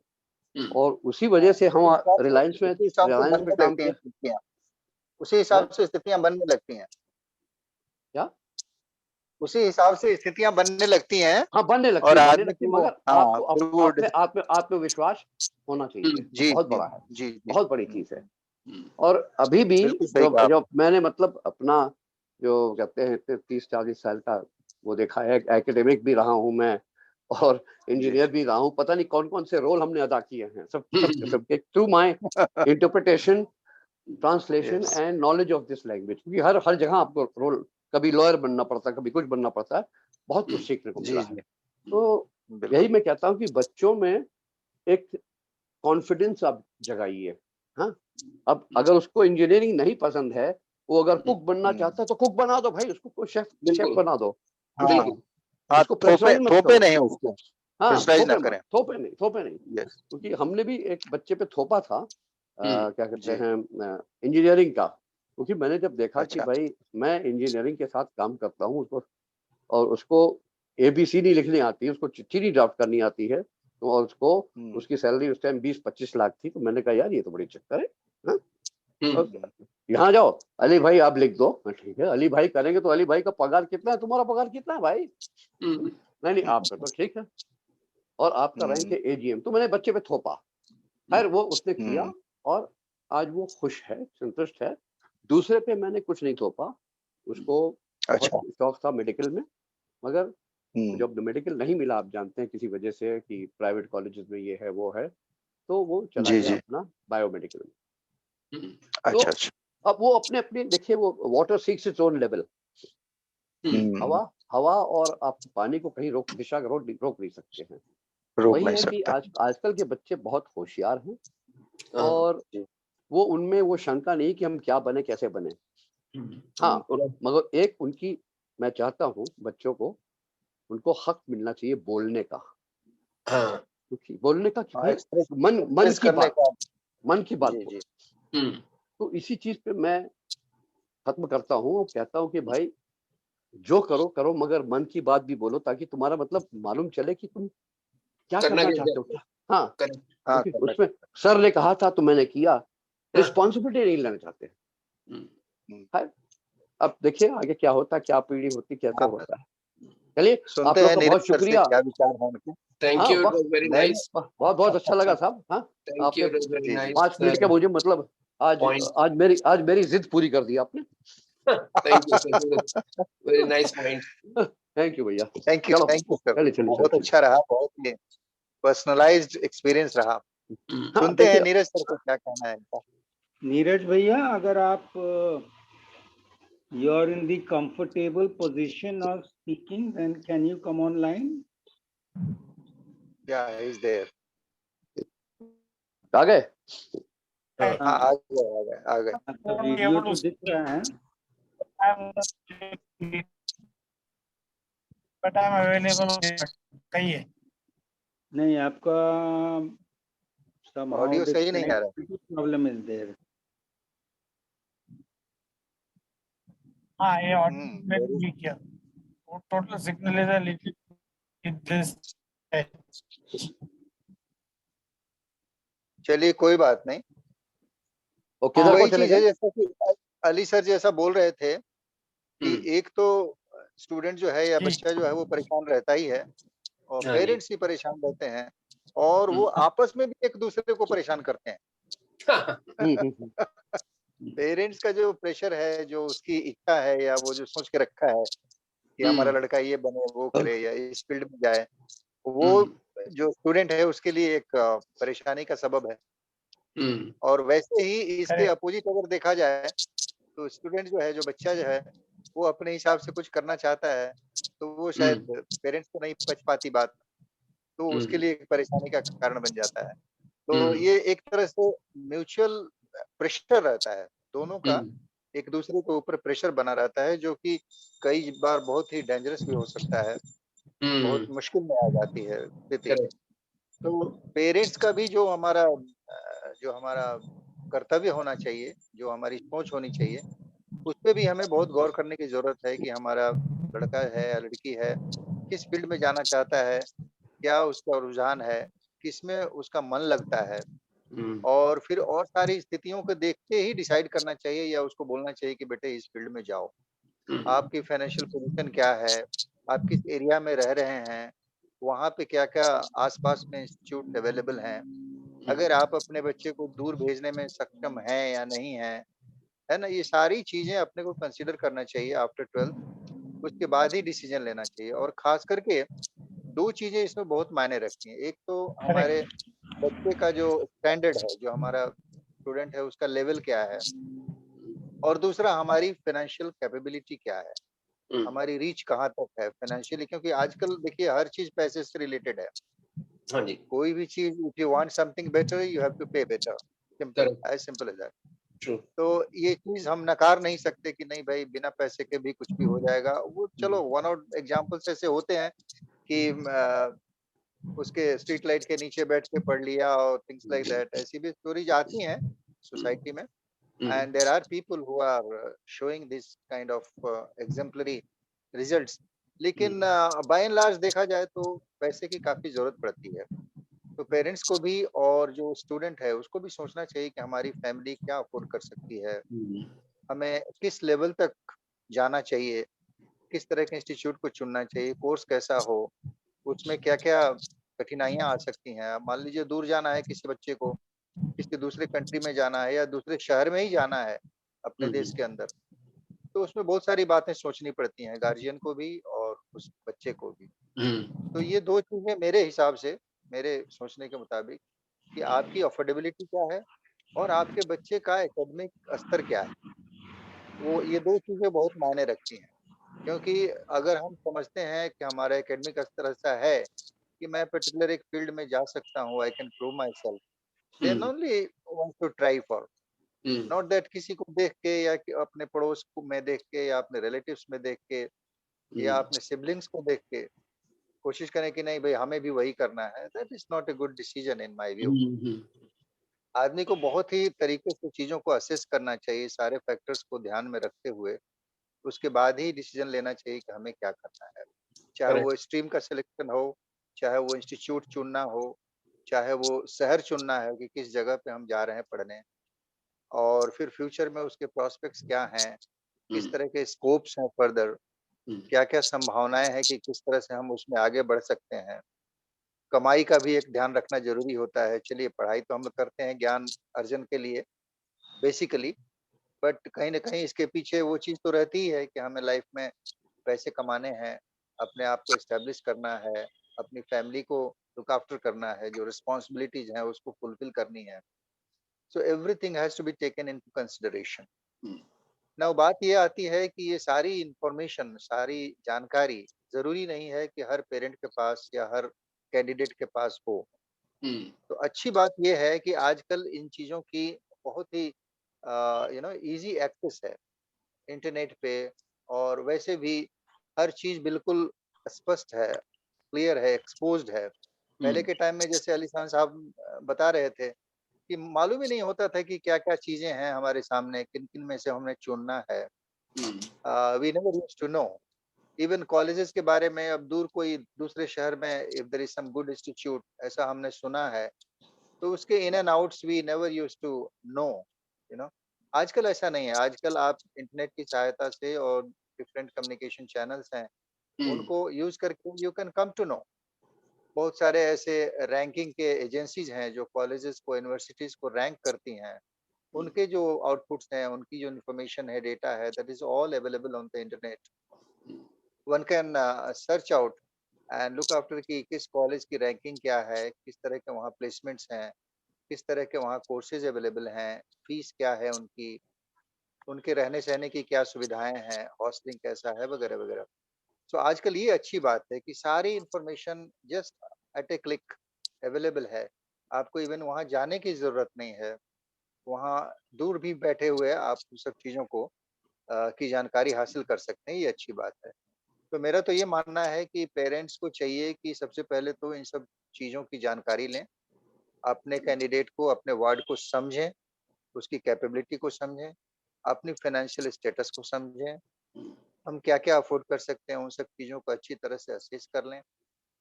और उसी वजह से हम रिलायंस में काम किया। उसी हिसाब से स्थितियां बनने लगती हैं। क्या? उसी हिसाब से स्थितियां बनने लगती हैं। हाँ, बनने लगती है, मगर आपको आत्मविश्वास होना चाहिए। जी, बहुत बड़ा है जी, बहुत बड़ी चीज है। और अभी भी जब मैंने मतलब अपना जो कहते हैं 30-40 साल का वो देखा है, एकेडमिक भी रहा हूँ मैं और इंजीनियर भी रहा हूँ, पता नहीं कौन कौन से रोल हमने अदा किए हैं सबके through my interpretation, translation and knowledge of this language. क्योंकि हर जगह आपको रोल, कभी लॉयर बनना पड़ता है, कभी कुछ बनना पड़ता है, बहुत कुछ सीखने को मिला है। तो यही मैं कहता हूँ कि बच्चों में एक कॉन्फिडेंस आप जगाइए। हाँ, अब अगर उसको इंजीनियरिंग नहीं पसंद है, वो अगर कुक बनना चाहता है तो कुक बना दो भाई, उसको शेफ बना दो। उसको थोपे नहीं उसको। हाँ, थोपे नहीं। क्योंकि हमने भी एक बच्चे पे थोपा था, क्या कहते हैं, इंजीनियरिंग का। क्योंकि मैंने जब देखा कि भाई मैं इंजीनियरिंग के साथ काम करता हूँ उसको ABCD लिखनी आती है, उसको चिट्ठी नहीं ड्राफ्ट करनी आती है, तो और उसको उसकी सैलरी उस टाइम 20-25 लाख थी। तो मैंने कहा यार ये तो बड़ी चक्कर है। यहाँ जाओ, अली भाई आप लिख दो। ठीक है, अली भाई करेंगे तो अली भाई का पगार कितना है, तुम्हारा पगार कितना है भाई? नहीं आप कर दो, ठीक है, और आपका रैंक है AGM। तो मैंने बच्चे पे थोपा, खैर वो उसने किया और आज वो खुश है, संतुष्ट है। दूसरे पे मैंने कुछ नहीं थोपा, उसको बहुत शौक था मेडिकल में, मगर जब मेडिकल नहीं मिला, आप जानते हैं किसी वजह से कि प्राइवेट कॉलेजेस में ये है वो है, तो वो चला गया अपना बायोमेडिकल में। अच्छा। अब वो अपने देखिए, वो water seeks its own level. हवा और आप पानी को कहीं दिशा रोक नहीं सकते हैं। वही है कि आजकल के बच्चे बहुत होशियार हैं और वो उनमें वो शंका नहीं कि हम क्या बने, कैसे बने। हाँ, मगर एक उनकी, मैं चाहता हूँ बच्चों को, उनको हक मिलना चाहिए बोलने का। क्योंकि बोलने का मन की बात तो इसी चीज पे मैं खत्म करता हूँ और कहता हूँ कि भाई जो करो, मगर मन की बात भी बोलो, ताकि तुम्हारा मतलब मालूम चले कि तुम क्या करना चाहते हो। हाँ, उसमें सर ने कहा था तो मैंने किया, रिस्पॉन्सिबिलिटी नहीं लेना चाहते। अब देखिए आगे क्या होता है, क्या पीढ़ी होती, कैसे होता है। चलिए, आप लोग का बहुत शुक्रिया। Thank you, very nice. बहुत अच्छा लगा साहब। हाँ, आपने 5 मिनट का मुझे मतलब आज मेरी जिद पूरी कर दी आपने। Thank you, sir. Very nice point. Thank you भैया। थैंक यू चलो सर, चलिए चलिए बहुत चलिए। अच्छा रहा, बहुत ही पर्सनलाइज्ड एक्सपीरियंस रहा। हाँ, सुनते हैं देखिए नीरज सर को क्या कहना है इनका। नीरज भैया, अगर आप you are in the comfortable position of speaking, then can you come online? या इज देयर? आ गए? हाँ, आ गए आ गए। मतलब वीडियो तो दिख रहा है। But I am available. कहिए। नहीं, आपका somehow ऑडियो the सही नहीं आ रहा। connectivity problem is there. हाँ, ये ऑडियो very- मैंने भी किया। Total signal is a little in this. चलिए कोई बात नहीं। वो किधर को वही चले चीज है गए? जैसा कि अली सर जैसा बोल रहे थे कि एक तो स्टूडेंट जो है या जी। बच्चा जो है वो परेशान रहता ही है, और हाँ जी। पेरेंट्स भी परेशान रहते हैं, और वो आपस में भी एक दूसरे को परेशान करते हैं। पेरेंट्स का जो प्रेशर है, जो उसकी इच्छा है, या वो जो सोच के रखा है कि हमारा लड़का ये बने, वो करे, या इस फील्ड में जाए, वो जो स्टूडेंट है उसके लिए एक परेशानी का सबब है। और वैसे ही इसके Correct. अपोजिट अगर देखा जाए तो स्टूडेंट जो है, जो बच्चा जो है, वो अपने हिसाब से कुछ करना चाहता है, तो वो शायद पेरेंट्स को नहीं पच पाती बात, तो उसके लिए एक परेशानी का कारण बन जाता है। तो ये एक तरह से म्यूचुअल प्रेशर रहता है, दोनों का एक दूसरे के ऊपर प्रेशर बना रहता है, जो कि कई बार बहुत ही डेंजरस भी हो सकता है, बहुत मुश्किल में आ जाती है स्थिति। तो पेरेंट्स का भी जो हमारा कर्तव्य होना चाहिए, जो हमारी सोच होनी चाहिए, उस पे भी हमें बहुत गौर करने की जरूरत है कि हमारा लड़का है या लड़की है, किस फील्ड में जाना चाहता है, क्या उसका रुझान है, किसमें उसका मन लगता है, और फिर और सारी स्थितियों को देख के ही डिसाइड करना चाहिए, या उसको बोलना चाहिए कि बेटे इस फील्ड में जाओ। आपकी फाइनेंशियल पोजीशन क्या है, आप किस एरिया में रह रहे हैं, वहाँ पे क्या क्या आसपास में इंस्टीट्यूट अवेलेबल हैं, अगर आप अपने बच्चे को दूर भेजने में सक्षम हैं या नहीं है, है ना, ये सारी चीजें अपने को कंसीडर करना चाहिए आफ्टर 12th। उसके बाद ही डिसीजन लेना चाहिए। और खास करके दो चीजें इसमें बहुत मायने रखती हैं। एक तो हमारे बच्चे का जो स्टैंडर्ड है, जो हमारा स्टूडेंट है उसका लेवल क्या है, और दूसरा हमारी फाइनेंशियल कैपेबिलिटी क्या है, हमारी रीच कहाँ तक है फाइनेंशियली, क्योंकि आजकल देखिए हर चीज पैसे से रिलेटेड है। हाँ जी। कोई भी चीज, if you want something better you have to pay better, simple, as simple as that. True. तो ये चीज हम नकार नहीं सकते कि नहीं भाई बिना पैसे के भी कुछ भी हो जाएगा। वो चलो वन आउट एग्जांपल्स ऐसे होते हैं कि उसके स्ट्रीट लाइट के नीचे बैठ के पढ़ लिया और थिंग्स लाइक दैट, ऐसी भी स्टोरीज आती हैं सोसाइटी में। And there are people who are showing this kind of exemplary results. लेकिन बाय एंड लार्ज देखा जाए तो पैसे की काफी जरूरत पड़ती है। तो पेरेंट्स को भी और जो स्टूडेंट है उसको भी सोचना चाहिए कि हमारी फैमिली क्या अफोर्ड कर सकती है, हमें किस लेवल तक जाना चाहिए, किस तरह के इंस्टीट्यूट को चुनना चाहिए, कोर्स कैसा हो, उसमें क्या क्या कठिनाइयां आ सकती हैं। मान लीजिए दूर जाना है किसी बच्चे को, किसी दूसरे कंट्री में जाना है या दूसरे शहर में ही जाना है अपने देश के अंदर, तो उसमें बहुत सारी बातें सोचनी पड़ती हैं, गार्जियन को भी और उस बच्चे को भी। तो ये दो चीजें मेरे हिसाब से, मेरे सोचने के मुताबिक, कि आपकी अफोर्डेबिलिटी क्या है और आपके बच्चे का एकेडमिक स्तर क्या है, वो ये दो चीजें बहुत मायने रखती हैं। क्योंकि अगर हम समझते हैं कि हमारा एकेडमिक स्तर ऐसा है कि मैं पर्टिकुलर एक फील्ड में जा सकता हूँ, I can prove myself, then only want to try for, not that किसी को देख के या कि अपने पड़ोस को में देख के या अपने रिलेटिव्स में देख के या अपने सिबलिंग्स को देख के कोशिश करें कि नहीं भाई हमें भी वही करना है। That is not a good decision in my view. आदमी को बहुत ही तरीके से चीजों को असेस करना चाहिए, सारे फैक्टर्स को ध्यान में रखते हुए उसके बाद ही डिसीजन लेना चाहिए कि हमें क्या करना है। चाहे वो स्ट्रीम का सिलेक्शन हो, चाहे वो इंस्टीट्यूट चुनना हो, चाहे वो शहर चुनना है कि किस जगह पे हम जा रहे हैं पढ़ने, और फिर फ्यूचर में उसके प्रोस्पेक्ट्स क्या हैं, किस तरह के स्कोप्स हैं फर्दर, क्या क्या संभावनाएं हैं कि किस तरह से हम उसमें आगे बढ़ सकते हैं। कमाई का भी एक ध्यान रखना जरूरी होता है। चलिए पढ़ाई तो हम लोग करते हैं ज्ञान अर्जन के लिए बेसिकली, बट कहीं ना कहीं इसके पीछे वो चीज तो रहती ही है कि हमें लाइफ में पैसे कमाने हैं, अपने आप को एस्टेब्लिश करना है, अपनी फैमिली को लुक आफ्टर करना है, जो रिस्पॉन्सिबिलिटीज हैं उसको फुलफिल करनी है. So everything has to be taken into consideration. Now बात ये आती है कि ये सारी इंफॉर्मेशन, सारी जानकारी जरूरी नहीं है कि हर पेरेंट के पास या हर कैंडिडेट के पास हो. तो अच्छी बात ये है कि आजकल इन चीजों की बहुत ही इजी एक्सेस है इंटरनेट पे. और वैसे भी हर चीज बिल्कुल स्पष्ट है, क्लियर है, एक्सपोज्ड है. पहले के टाइम में जैसे अलीशान साहब बता रहे थे कि मालूम ही नहीं होता था कि क्या क्या चीजें हैं हमारे सामने, किन किन में से हमें चुनना है. We never used to know. Even colleges के बारे में, अब दूर कोई दूसरे शहर में if there is some good institute ऐसा हमने सुना है, तो उसके in and outs we never used to know. You know आजकल ऐसा नहीं है. आजकल आप इंटरनेट की सहायता से और डिफरेंट कम्युनिकेशन चैनल्स हैं, उनको यूज करके you can come to know. बहुत सारे ऐसे रैंकिंग के एजेंसीज हैं जो कॉलेजेस को, यूनिवर्सिटीज को रैंक करती हैं. उनके जो आउटपुट्स हैं, उनकी जो इन्फॉर्मेशन है, डेटा है, that is all available on the internet. One can search out and look after कि किस कॉलेज की रैंकिंग क्या है, किस तरह के वहाँ प्लेसमेंट्स हैं, किस तरह के वहाँ कोर्सेज अवेलेबल हैं, फीस क्या है उनकी, उनके रहने सहने की क्या सुविधाएं हैं, हॉस्टलिंग कैसा है, वगैरह वगैरह. तो आजकल ये अच्छी बात है कि सारी इंफॉर्मेशन जस्ट एट ए क्लिक अवेलेबल है. आपको इवन वहाँ जाने की जरूरत नहीं है. वहाँ दूर भी बैठे हुए आप सब चीजों को की जानकारी हासिल कर सकते हैं. ये अच्छी बात है. तो मेरा तो ये मानना है कि पेरेंट्स को चाहिए कि सबसे पहले तो इन सब चीजों की जानकारी लें, अपने कैंडिडेट को, अपने वार्ड को समझें, उसकी कैपेबिलिटी को समझें, अपनी फाइनेंशियल स्टेटस को समझें, हम क्या क्या अफोर्ड कर सकते हैं, उन सब चीज़ों को अच्छी तरह से असेस कर लें.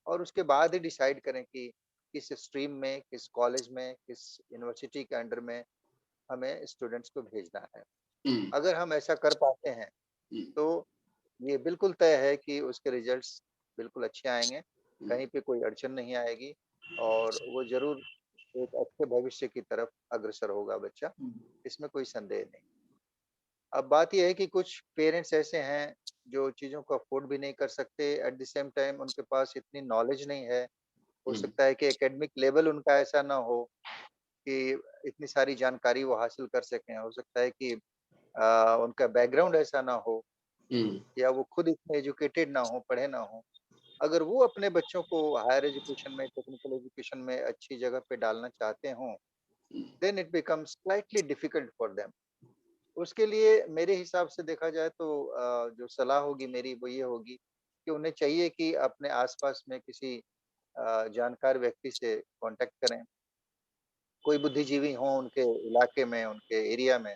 और उसके बाद ही डिसाइड करें कि किस स्ट्रीम में, किस कॉलेज में, किस यूनिवर्सिटी के अंडर में हमें स्टूडेंट्स को भेजना है. अगर हम ऐसा कर पाते हैं तो ये बिल्कुल तय है कि उसके रिजल्ट्स बिल्कुल अच्छे आएंगे, कहीं पे कोई अड़चन नहीं आएगी और वो जरूर एक अच्छे भविष्य की तरफ अग्रसर होगा बच्चा. इसमें कोई संदेह नहीं. अब बात यह है कि कुछ पेरेंट्स ऐसे हैं जो चीज़ों को अफोर्ड भी नहीं कर सकते, एट द सेम टाइम उनके पास इतनी नॉलेज नहीं है. हो सकता है कि एकेडमिक लेवल उनका ऐसा ना हो कि इतनी सारी जानकारी वो हासिल कर सकें. हो सकता है कि उनका बैकग्राउंड ऐसा ना हो, या वो खुद इतने एजुकेटेड ना हो, पढ़े ना हो. अगर वो अपने बच्चों को हायर एजुकेशन में, टेक्निकल एजुकेशन में अच्छी जगह पे डालना चाहते हों, then it becomes slightly difficult for them. उसके लिए मेरे हिसाब से देखा जाए तो जो सलाह होगी मेरी वो ये होगी कि उन्हें चाहिए कि अपने आसपास में किसी जानकार व्यक्ति से कांटेक्ट करें. कोई बुद्धिजीवी हो उनके इलाके में, उनके एरिया में,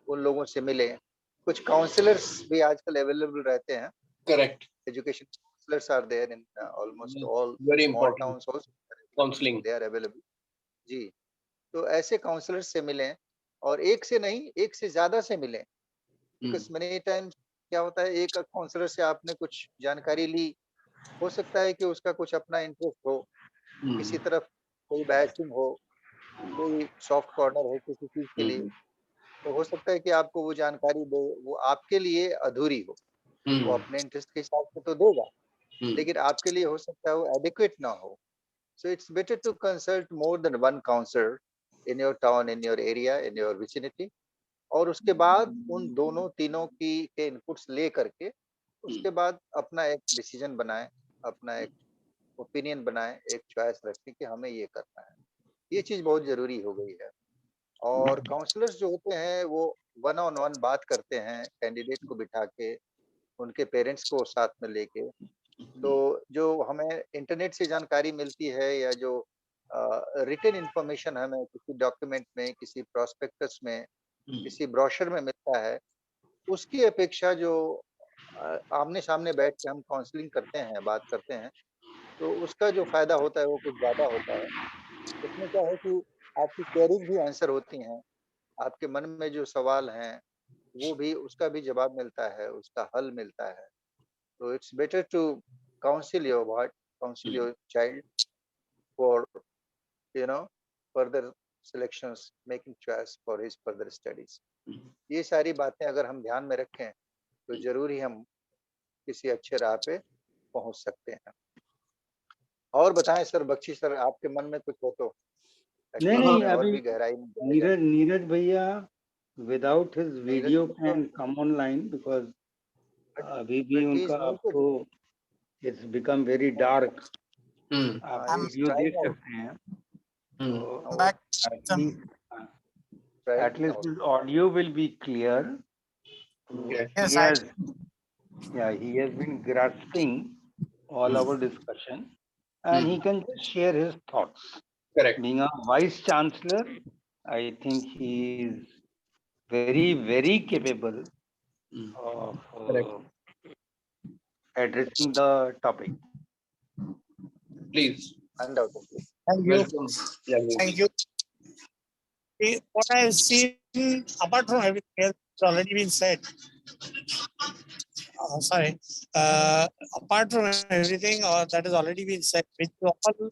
उन लोगों से मिलें. कुछ काउंसलर्स भी आजकल अवेलेबल रहते हैं. Correct. Education counsellors are there in almost all Very small important. Towns also, Counseling. They are available. जी. तो ऐसे काउंसलर्स से मिलें, और एक से नहीं, एक से ज्यादा से मिलें. बिकॉज मेनी टाइम्स क्या होता है, एक काउंसलर से आपने कुछ जानकारी ली, हो सकता है कि उसका कुछ अपना इंटरेस्ट हो, किसी तरफ कोई बैचिंग हो, कोई सॉफ्ट कॉर्नर हो किसी चीज के लिए. तो हो सकता है कि आपको वो जानकारी दे, वो आपके लिए अधूरी हो. वो अपने इंटरेस्ट के हिसाब से तो देगा, लेकिन आपके लिए हो सकता है वो एडिक्वेट ना हो. So it's better to consult more than one counsellor in your town, in your area, in your vicinity. और उसके बाद उन दोनों तीनों की के इनपुट्स ले करके उसके बाद अपना एक डिसीजन बनाएं, अपना एक ओपिनियन बनाएं, एक चॉइस रखें कि हमें ये करना है. ये चीज बहुत जरूरी हो गई है. और काउंसलर्स जो होते हैं वो वन ऑन वन बात करते हैं कैंडिडेट को बिठा के, उनके पेरेंट्स को साथ में लेके. तो जो हमें इंटरनेट से जानकारी मिलती है, या जो रिटन इंफॉर्मेशन हमें किसी डॉक्यूमेंट में, किसी प्रोस्पेक्टस में, किसी ब्रोशर में मिलता है, उसकी अपेक्षा जो आमने सामने बैठ के हम काउंसलिंग करते हैं, बात करते हैं, तो उसका जो फायदा होता है वो कुछ ज्यादा होता है. उसमें क्या है कि आपकी क्वेरीज भी आंसर होती हैं, आपके मन में जो सवाल हैं वो भी, उसका भी जवाब मिलता है, उसका हल मिलता है. तो it's better to counsel your child for, you know, further selections, making choice for his further studies. ये सारी बातें अगर हम ध्यान में रखें तो जरूर ही हम किसी अच्छे राह पे पहुंच सकते हैं। और बताएं सर, बख्शी सर, आपके मन में कुछ हो तो नहीं नहीं, और अभी भी गहराई में जाया जाए। नीरज भैया without his video Neeraj can come online because अभी भी but he is उनका going अब तो it's become very dark. आप he is वीडियो trying देख out, सकते हैं तो back. at least trying at least out. his audio will be clear. Okay. Yes, He has been grasping all our discussion and he can just share his thoughts. Correct. Being a vice chancellor, I think he is very capable of addressing the topic. Please. Undoubtedly. Thank you. Welcome. Yajnik. Thank you. What I've seen, apart from everything else that's already been said, apart from everything that has already been said, which all,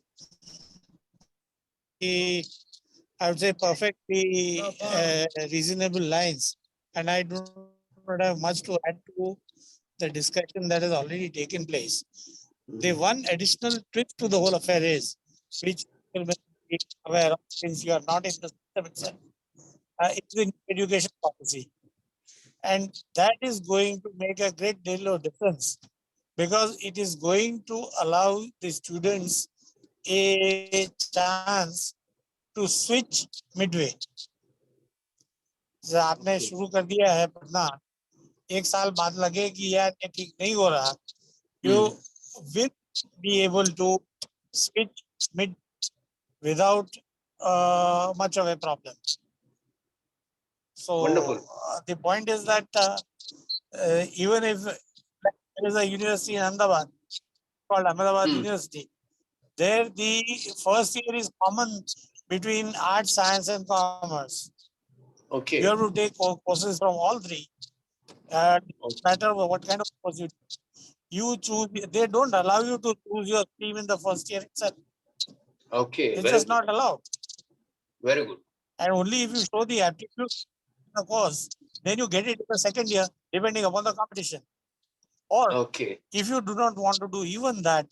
I would say, perfectly reasonable lines, and I do not have much to add to the discussion that has already taken place. The one additional twist to the whole affair is, which you will be aware of since you are not in the system itself, is the education policy. And that is going to make a great deal of difference because it is going to allow the students a chance to switch midway. आपने शुरू कर दिया है पढ़ना, एक साल बाद लगे कि यार ये ठीक नहीं हो रहा, you will be able to switch mid without much of a problem. So Wonderful. The point is that even if there is a university in Ahmedabad called Ahmedabad University, there the first year is common between arts, science and commerce. Okay. You have to take courses from all three. No matter what kind of course you choose, they don't allow you to choose your stream in the first year itself. Okay. It's Very just good. not allowed. Very good. And only if you show the aptitude in the course, then you get it in the second year, depending upon the competition. Or Okay. if you do not want to do even that,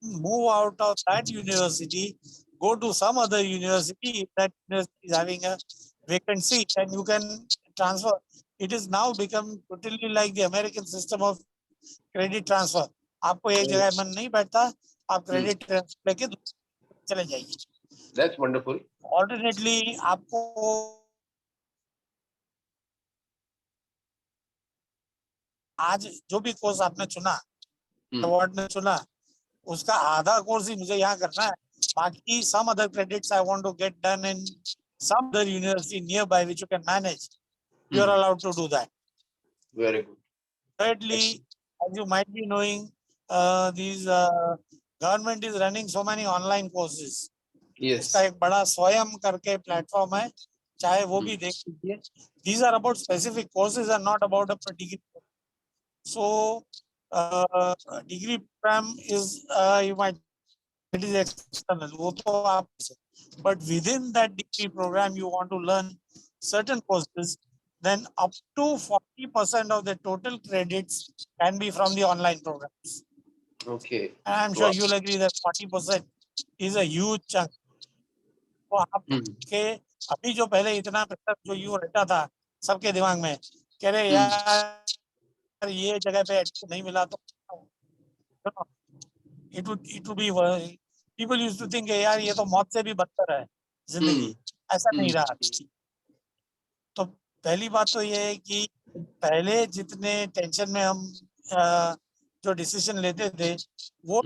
move out of that university, go to some other university. If that university is having a vacant seat, and you can transfer. It is now become totally like the American system of credit transfer. आपको एक जगह मन नहीं बैठता, आप credit लेके चले जाइए. That's wonderful. Alternately, आपको आज जो भी कोर्स आपने चुना, अवार्ड ने चुना, उसका आधा कोर्स ही मुझे यहाँ करना है. बाकी some other credits I want to get done in some other university nearby which you can manage. You are allowed to do that. Very good. Thirdly, as you might be knowing, these government is running so many online courses. Yes. इसका एक बड़ा स्वयं करके platform है, चाहे वो भी देख लीजिए. These are about specific courses and not about a particular. So degree program is you might it is external. वो तो आप, but within that degree program you want to learn certain courses, then up to 40% of the total credits can be from the online programs. Okay. And I'm sure you'll agree that 40% is a huge chunk. तो आपके अभी जो पहले इतना पैसा जो यूं रहता था सबके दिमाग में, कह रहे यार ये जगह पे नहीं मिला तो it would be people used to think यार ये तो मौत से भी बदतर है जिंदगी. ऐसा नहीं रहा अभी. तो पहली बात तो ये है कि पहले जितने टेंशन में हम जो डिसीजन लेते थे वो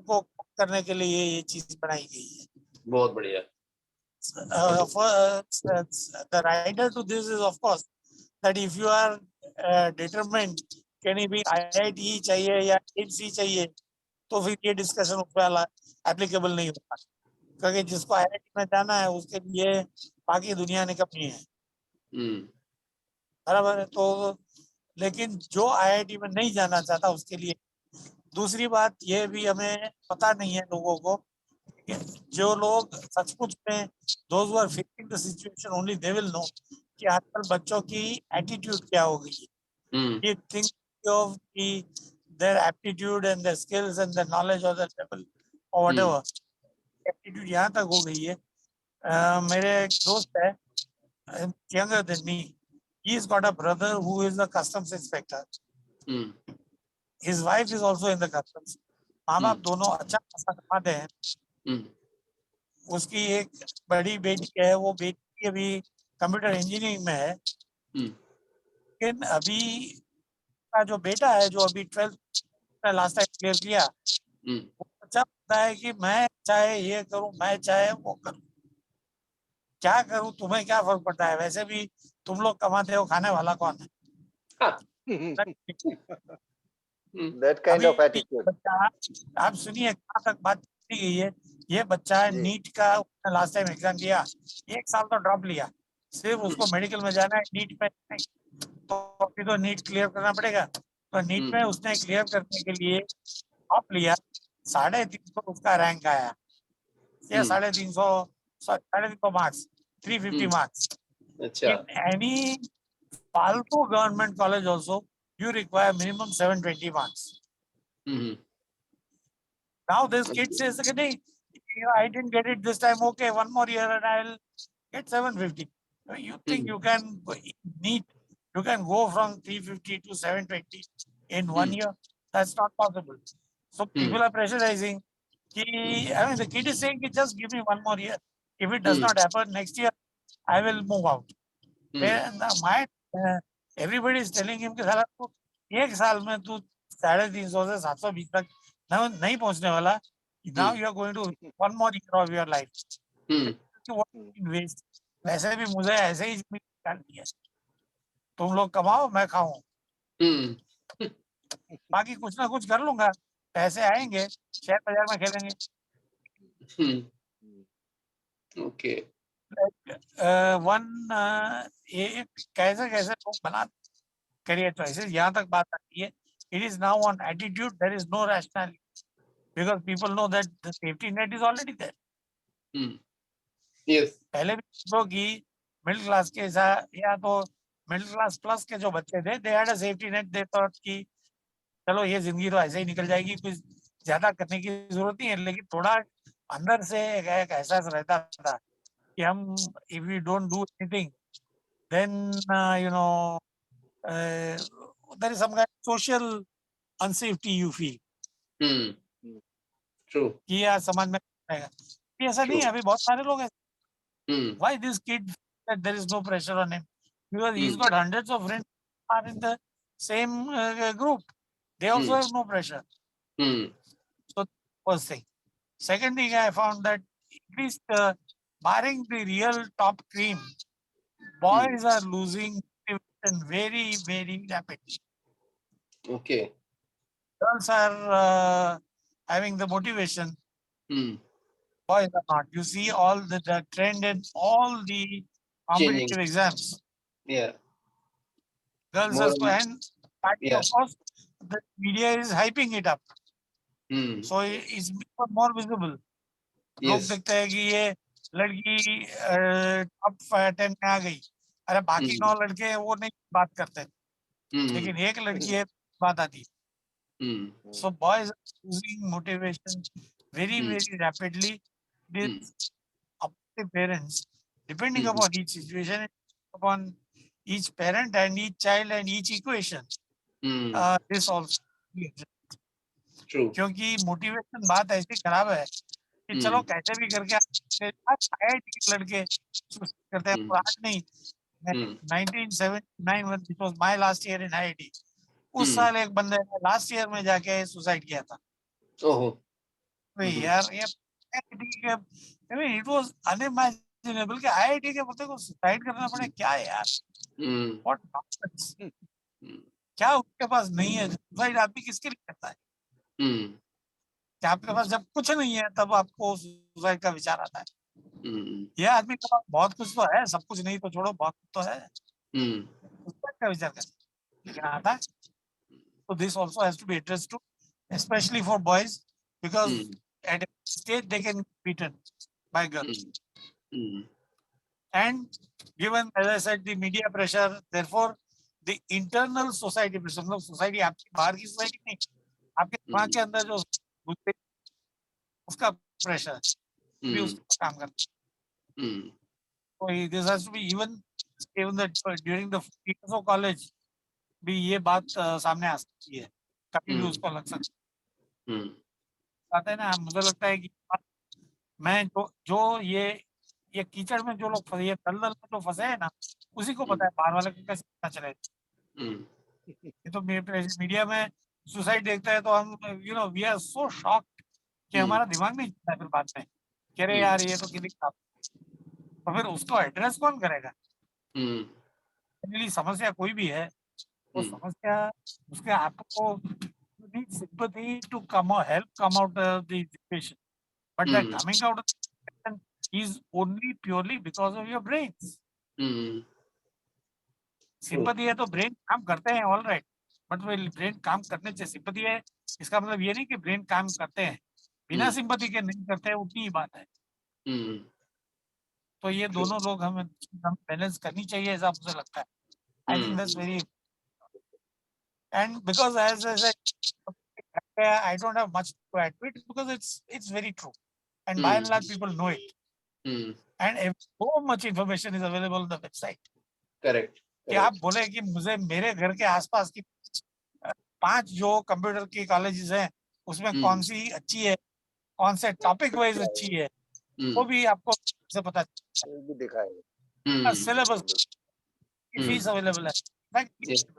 को करने के लिए ये चीज बनाई गई है. बहुत बढ़िया. The rider to this is of course that if you are determined कहीं भी IIT चाहिए या AIMS चाहिए तो फिर ये डिस्कशन उस पर एप्लीकेबल नहीं होता, क्योंकि जिसको IIT में जाना है उसके लिए बाकी दुनिया निकलनी है. बराबर है. तो लेकिन जो IIT में नहीं जाना चाहता उसके लिए. दूसरी बात ये भी हमें पता नहीं है लोगों को, जो लोग सचमुच में those who are facing the situation only they will know कि आजकल बच्चों की एटीट्यूड क्या हो गई है. ये थिंक ऑफ की their aptitude and their skills and their knowledge or their level or whatever attitude यहाँ तक हो गई है. मेरे एक दोस्त है, younger than me. He's got a brother who is a customs inspector. His wife is also in the customs. माँ बाप दोनों अच्छा खासा कमाते हैं. उसकी एक बड़ी बेटी है, वो बेटी अभी कंप्यूटर इंजीनियरिंग में है. लेकिन अभी का जो बेटा है, जो अभी 12th लास्ट टाइम क्लियर किया, वो बच्चा बोलता है कि मैं चाहे ये करूं, मैं चाहे वो करूं, क्या करूं, तुम्हें क्या फर्क पड़ता है, वैसे भी तुम लोग कमाते हो, खाने वाला कौन है. That kind अभी of attitude. बच्चा, आप सुनिए कहाँ तक बात की गई है. ये बच्चा जी. नीट का लास्ट टाइम एग्जाम दिया, 1 साल तो ड्रॉप लिया, सिर्फ उसको मेडिकल में जाना है, नीट में नहीं. तो अभी तो नीट क्लियर करना पड़ेगा. तो नीट में उसने क्लियर करने के लिए ड्रॉप लिया, 350 उसका रैंक आया, या 350 मार्क्स, 350 मार्क्स. अच्छा. In any फालतू government college also you require minimum 720 marks. Now this kid says, okay, I didn't get it this time. Okay, one more year and I'll get 750. You think you can need, you can go from 350 to 720 in 1 year? That's not possible. So people are pressurizing. I mean, the kid is saying, just give me 1 more year. If it does not happen next year, I will move out. And the mind, everybody is telling him कि साला तू 1 साल में तू 350 से 720 तक नहीं पहुंचने वाला. Now you are going to 1 more year of your life. Waste. वैसे भी मुझे ऐसे ही निकालनी है. तुम लोग कमाओ, मैं खाऊं, बाकी कुछ ना कुछ कर लूंगा, पैसे आएंगे, शेयर बाजार में खेलेंगे. ओके. वन कैसे कैसे लोग बना करियर चॉइसेस, यहाँ तक बात आती है. It is now on attitude. There is no rationality because people know that the safety net is already there. Yes. पहले भी लोगों की मिडिल क्लास के साथ या तो मिडिल क्लास प्लस के जो बच्चे थे, they had a safety net. They thought कि चलो ये जिंदगी तो ऐसे ही निकल जाएगी, कुछ ज्यादा करने की जरूरत नहीं है. लेकिन थोड़ा अंदर से एक एहसास रहता था कि हम if we don't do anything, then there is some kind of social unsafety you feel. True. कि यार समाज में रहेगा. ऐसा नहीं है, अभी बहुत सारे लोग हैं. Why this kid that there is no pressure on him? Because he's got hundreds of friends who are in the same group. They also have no pressure. So first thing. Second thing, I found that at least barring the real top cream, boys are losing motivation very, very rapidly. Okay. Girls are having the motivation. Boys are not. You see all the trend in all the competitive Changing. exams. Yeah. Girls More are, and yeah. of course, the media is hyping it up. So it's more visible. लोग Yes. देखते हैं कि ये लड़की top 10 में आ गई, अरे बाकी 9 लड़के वो नहीं बात करते, लेकिन एक लड़की है बात आती. So boys are losing motivation very, very rapidly. With up to the parents, depending upon each situation, upon each parent and each child and each equation. This also. True. क्योंकि मोटिवेशन बात ऐसी खराब है कि चलो कैसे भी करके IIT के लड़के सुसाइड करते हैं. आज नहीं, 1979 when it was my last year in IIT, उस साल एक बंदे ने लास्ट ईयर में जाके सुसाइड किया था. ओहो. यार ये I mean, it was unimaginable कि IIT के बंदे को सुसाइड करना पड़े. क्या यार, what nonsense. क्या उसके पास नहीं है? सुसाइड आदमी किसके लिए करता है? क्या आपके पास जब कुछ नहीं है तब आपको सुसाइड का विचार आता है? ये आदमी के पास बहुत कुछ तो है, सब कुछ नहीं तो छोड़ो, बहुत कुछ तो है, सुसाइड का विचार करता है, लेकिन आता है. So this also has to be addressed to, especially for boys, because at a stage they can be beaten by girls. And given, as I said, the media pressure, therefore the internal society pressure, मतलब society आपकी बाहर की society नहीं, आपके दिमाग के अंदर जो उसका pressure भी उस पर काम करता है. So this has to be even that during the years of college भी ये बात सामने आ सकती है, कभी भी उसको लग सकती है. आते हैं ना, मुझे लगता है कि मैं जो ये कीचड़ में जो लोग ये दलदल में जो फंसे हैं ना, उसी को पता है बाहर वाले को कैसे पता चले. ये तो मीडिया में सुसाइड देखते हैं तो हम वी आर सो शॉक्ड कि हमारा दिमाग नहीं चलता फिर बाद में, कह रहे यार ये तो कितनी खराब. तो फिर उसको एड्रेस कौन करेगा? समस्या कोई भी है, वो समस्या उसके आपको need sympathy to come out of the situation, but that coming out of the situation is only purely because of your brains. Sympathy है तो ब्रेन काम करते हैं, ऑल राइट, बट वो ब्रेन काम करने से सिंपैथी है इसका मतलब ये नहीं कि ब्रेन काम करते हैं, बिना सिंपैथी के नहीं करते हैं, उतनी ही बात है. तो ये दोनों लोग हमें बैलेंस करनी चाहिए, ऐसा मुझे लगता है. I think that's very, and because as I said, I don't have much to add to it because it's very true, and by and large people know it, and so much information is available on the website. Correct. कि आप बोले कि मुझे मेरे घर के आसपास की 5 जो कंप्यूटर की कॉलेजेस हैं उसमें कौन सी अच्छी है, कौन से टॉपिक वाइज अच्छी है, वो भी आपको से पता दिखाएगा. सिलेबस की फीस अवेलेबल है, फैक्ट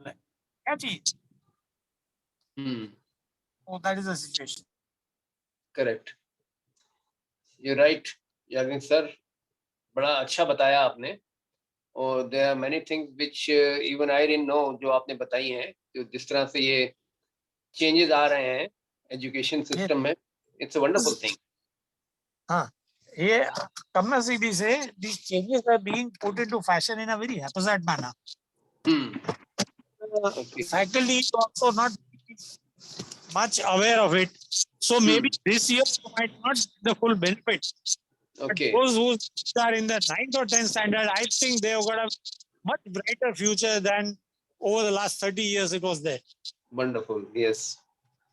है, क्या चीज. Oh, that is the situation. Correct. You're right, Yagnik sir, बड़ा अच्छा बताया आपने. और there are many things which even I didn't know, जो आपने बताई हैं, जो जिस तरह से ये changes आ रहे हैं education system में, it's a wonderful thing. हाँ, ये कम सीधी से these changes are being put into fashion in a very haphazard manner. Okay. Faculty is also not much aware of it, so maybe this year you might not get the full benefit. Okay. But those who are in the 9th or 10th standard, I think they have got a much brighter future than over the last 30 years it was there. Wonderful. Yes.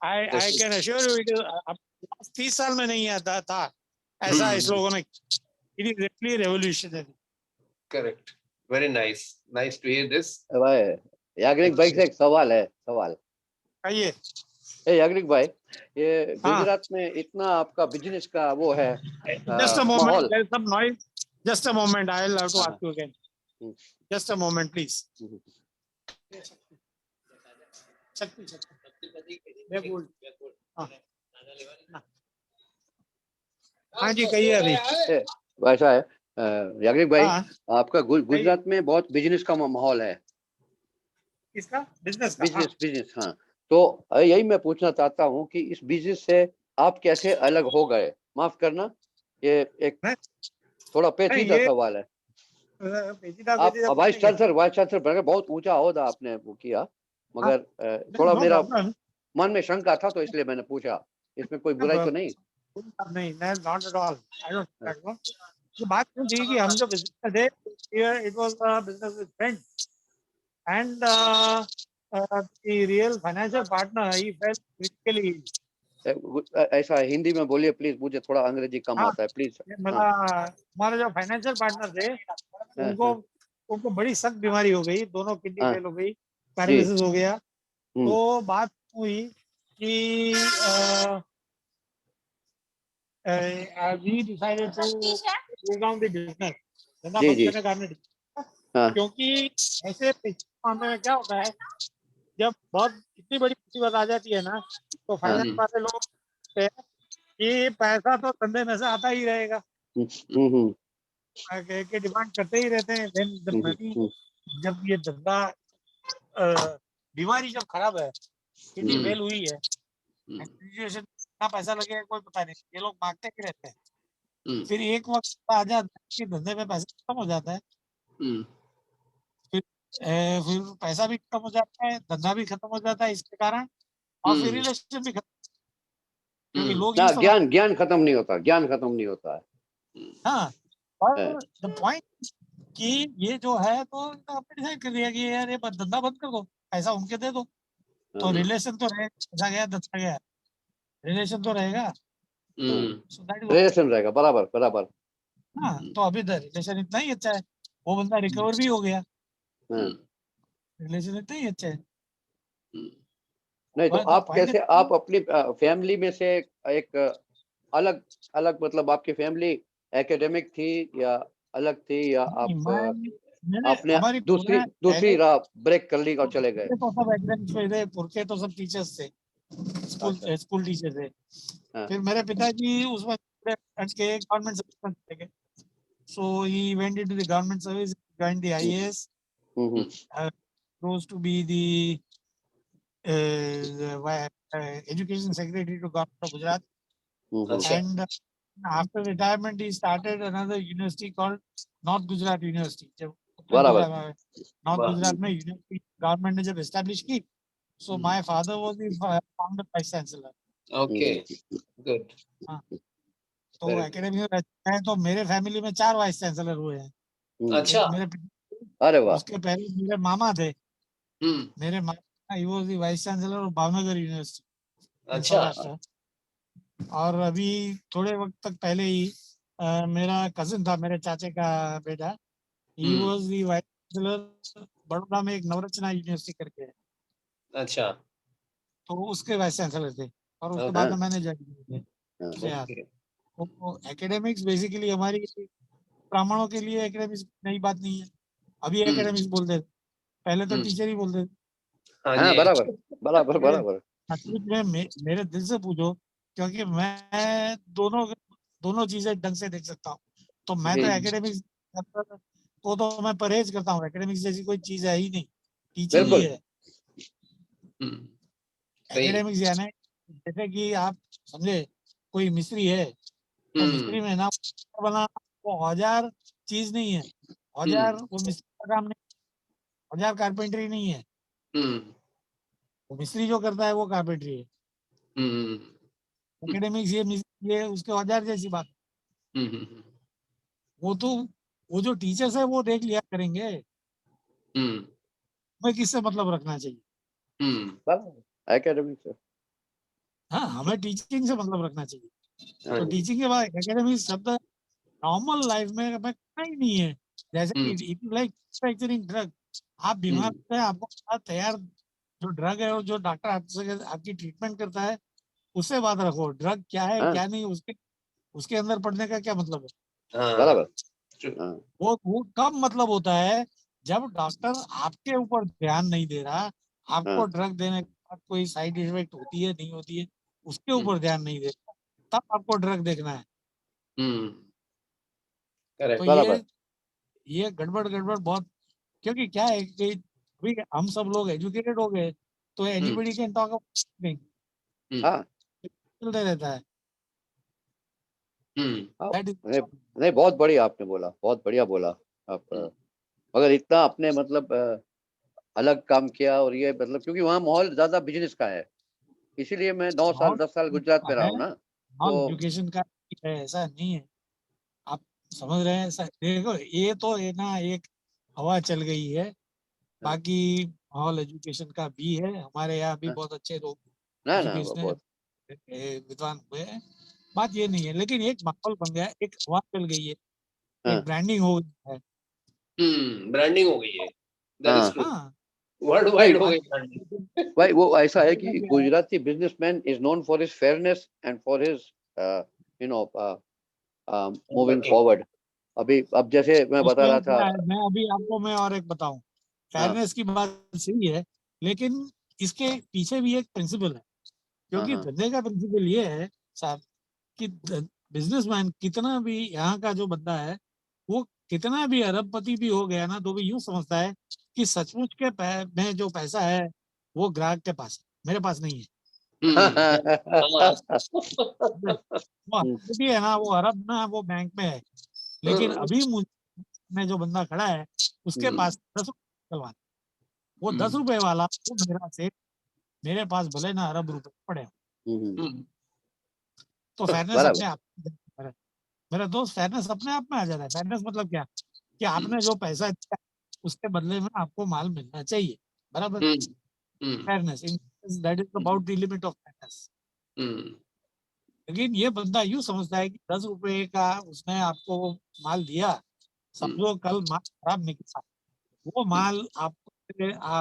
I can assure you, it is last 30 साल में नहीं आता था ऐसा इस लोगों ने. It is really revolutionary. Correct. Very nice. Nice to hear this. भाई याग्निक भाई से एक सवाल है. आइए. याग्निक भाई, ये गुजरात में इतना आपका बिजनेस का वो है. Just a moment, there is some noise. Just a moment, I will have to ask you again. Just a moment, please. हाँ जी, कहिए. अभी वैसा है याग्निक भाई, आपका गुजरात में बहुत बिजनेस का माहौल है. किसका? बिजनेस. हाँ, तो यही मैं पूछना चाहता हूँ कि इस बिजनेस से आप कैसे अलग हो गए. माफ करना, ये एक थोड़ा पेचीदा सवाल है. आप वाइस चांसलर बहुत ऊंचा ओहदा आपने वो किया, मगर थोड़ा मेरा मन में शंका था तो इसलिए मैंने पूछा. इसमें कोई बुराई तो नहीं? नहीं, not at all. I don't think that one. तो बात क्यों थी कि हम जो बिजनेस थे, it was a business with friends, and the real financial partner, he felt critically ill. ऐसा हिंदी में बोलिए प्लीज, मुझे थोड़ा अंग्रेजी कम आता है प्लीज. हमारे जो फाइनेंशियल पार्टनर थे उनको बड़ी सख्त बीमारी हो गई, दोनों किडनी फेल हो गई, पैरालिसिस हो गया. तो बात हुई कि we decided to go down the business. क्योंकि ऐसे मामले में क्या होता है, जब बहुत इतनी बड़ी मुसीबत आ जाती है ना, तो फाइनेंस वाले लोग कि पैसा तो धंधे में से आता ही रहेगा, के डिमांड करते ही रहते हैं. जब ये धंधा बीमारी जब खराब है, किडनी फेल हुई है, कितना पैसा लगेगा कोई पता नहीं, ये लोग मांगते ही रहते हैं. फिर एक वक्त आ जाता है कि धंधे में पैसा खत्म हो जाता है, फिर पैसा भी खत्म हो जाता है, धंधा भी खत्म हो जाता है इसके कारण, और फिर रिलेशन भी खत्म. क्योंकि लोग ना ये ज्ञान ज्ञान खत्म नहीं होता, ज्ञान खत्म नहीं होता है। हाँ, पर द पॉइंट कि ये जो है तो आपने डिसाइड कर लिया कि यार ये धंधा बंद कर दो, पैसा उनके दे दो, तो रिलेशन तो रहेगा, पैसा गया दस्ता गया, रिलेशन तो रहेगा। So that is- रिलेशन रहेगा, बराबर बराबर। हाँ, तो अभी रिलेशन इतना ही अच्छा है, वो बंदा रिकवर भी हो गया, रिलेशन इतना ही अच्छा है। नहीं तो But the आप point कैसे, is- आप अपनी फैमिली में से एक अलग अलग, मतलब आपकी फैमिली एकेडमिक थी या अलग थी, या आप आपने हमारी दूसरी दूसरी राह ब्रेक कर ली और चले गए? तो सब academics में थे, पुरखे तो सब टीचर्स थे, स्कूल टीचर थे। फिर मेरे पिताजी उसमें हट के गवर्नमेंट सर्विस में चले गए, so he went into the government service, joined the IAS, rose to be the education secretary to government of Gujarat, and after retirement he started another university called North Gujarat University. जब बराबर। North Gujarat में university government ने जब establish की, so my father was the founder vice chancellor. Okay, good. हाँ, तो academy में रहते हैं, तो मेरे फैमिली में 4 वाइस चांसलर हुए हैं। अच्छा, एक मेरे अरे वाह। उसके पहले मेरे मामा थे, मेरे मामा ही वो vice chancellor of Bhavnagar university in अच्छा, सौराष्ट्र। और अभी थोड़े वक्त तक पहले ही मेरा कजिन था, मेरे चाचे का बेटा, he was the vice chancellor Baroda में एक नवरचना यूनिवर्सिटी करके है, अच्छा, तो उसके वाइस चांसलर थे, और उसके बाद में मैंने ज्वाइन किया थे। यार, okay. तो एकेडमिक्स बेसिकली हमारी ब्राह्मणों के लिए एकेडमिक्स नई बात नहीं है, अभी एकेडमिक्स बोलते थे, पहले तो टीचर ही बोलते थे। हाँ हाँ, जी, बराबर बराबर बराबर। में मेरे दिल से पूछो, क्योंकि मैं दोनों चीजें ढंग से देख सकता हूँ, तो मैं तो जी, एकेडमिक्स को तो मैं परहेज करता हूँ, एकेडमिक्स जैसी कोई चीज है ही नहीं, टीचिंग ही बिल्कुल। है। सही। एकेडमिक्स यानी जैसे कि आप समझे, कोई मिस्त्री है, तो मिस्त्री में ना बना वो औजार चीज नहीं है, औजार वो मिस्त्री का काम नहीं, औजार कारपेंटरी नहीं है, वो मिस्त्री जो करता है वो कारपेंटरी है। एकेडमिक्स ये उसके औजार जैसी बात, वो तो वो जो टीचर्स है वो देख लिया करेंगे, हमें किससे मतलब रखना चाहिए। बराबर, एकेडमिक से। हाँ, हमें टीचिंग से मतलब रखना चाहिए, हाँ तो जी। टीचिंग के बाद एकेडमिक्स शब्द नॉर्मल लाइफ में हमें करना ही नहीं है। जैसे कि इट लाइक मैन्युफैक्चरिंग ड्रग, आप बीमार होते हैं, आपको साथ तैयार जो ड्रग है और जो डॉक्टर आपसे आपकी ट्रीटमेंट करता है उससे बात रखो, ड्रग क्या है हाँ, क्या नहीं उसके अंदर पढ़ने का क्या मतलब है। बराबर। वो कब मतलब होता है जब डॉक्टर आपके ऊपर ध्यान नहीं दे रहा, आपको ड्रग देने के बाद कोई साइड इफेक्ट होती है नहीं होती है उसके ऊपर ध्यान नहीं दे रहा, तब आपको ड्रग देखना है। तो बराबर। ये गड़बड़ बहुत, क्योंकि क्या है कि अभी हम सब लोग एजुकेटेड हो गए, तो anybody can talk about thing, हाँ, चलते रहता है। हाँ, That is- नहीं नहीं, बहुत बढ़िया आपने बोला, बहुत बढ़िया बोला आप। मगर इतना आपने मतलब अलग काम किया, और ये मतलब क्योंकि वहाँ माहौल ज्यादा बिजनेस का है, इसीलिए मैं 9 साल 10 साल गुजरात में रहा हूँ ना, नॉन तो एजुकेशन का है, ऐसा नहीं है, आप समझ रहे हैं। देखो ये तो है ना, एक हवा चल गई है, बाकी माहौल एजुकेशन का भी है, हमारे यहाँ भी बहुत अच्छे लोग ना ना एजुकेशन बहुत। विद्वान हुए हैं, बात ये नहीं है, लेकिन एक माहौल बन गया, एक हवा चल गई है, एक ब्रांडिंग हो गई है। ब्रांडिंग हो गई है, दैट इज ट्रू, हाँ, वर्ल्ड नहीं वाइड हो गई ब्रांडिंग। भाई, वो ऐसा है कि Gujarati businessman is known for his fairness and for his you know moving forward. अभी अब जैसे मैं बता रहा था, मैं अभी आपको मैं और एक बताऊं, फेयरनेस की बात सही है, लेकिन इसके पीछे भी एक प्रिंसिपल है, क्योंकि धंधे का प्रिंसिपल ये है साहब कि बिजनेसमैन कितना भी यहाँ का जो बंदा है, वो कितना भी अरबपति भी हो गया ना, तो भी यूं समझता है कि सचमुच के में जो पैसा है वो ग्राहक के पास है, मेरे पास नहीं है। वो अरबपति है ना, वो अरब ना, वो बैंक में है, लेकिन अभी में जो बंदा खड़ा है उसके पास 10 रुपए वाला, वो 10 रुपए वाला वो मेरे पास भले ना अरब रुपए पड़े, तो फेयरनेस बराबर। अपने आप मेरा दोस्त, फेयरनेस अपने आप में आ जाता है। फेयरनेस मतलब क्या, कि आपने जो पैसा दिया उसके बदले में आपको माल मिलना चाहिए, बराबर। Fairness, that is about the limit of fairness. लेकिन ये बंदा यूं समझता है कि 10 रुपए का उसने आपको माल दिया, समझो कल माल खराब निकला, वो माल आपको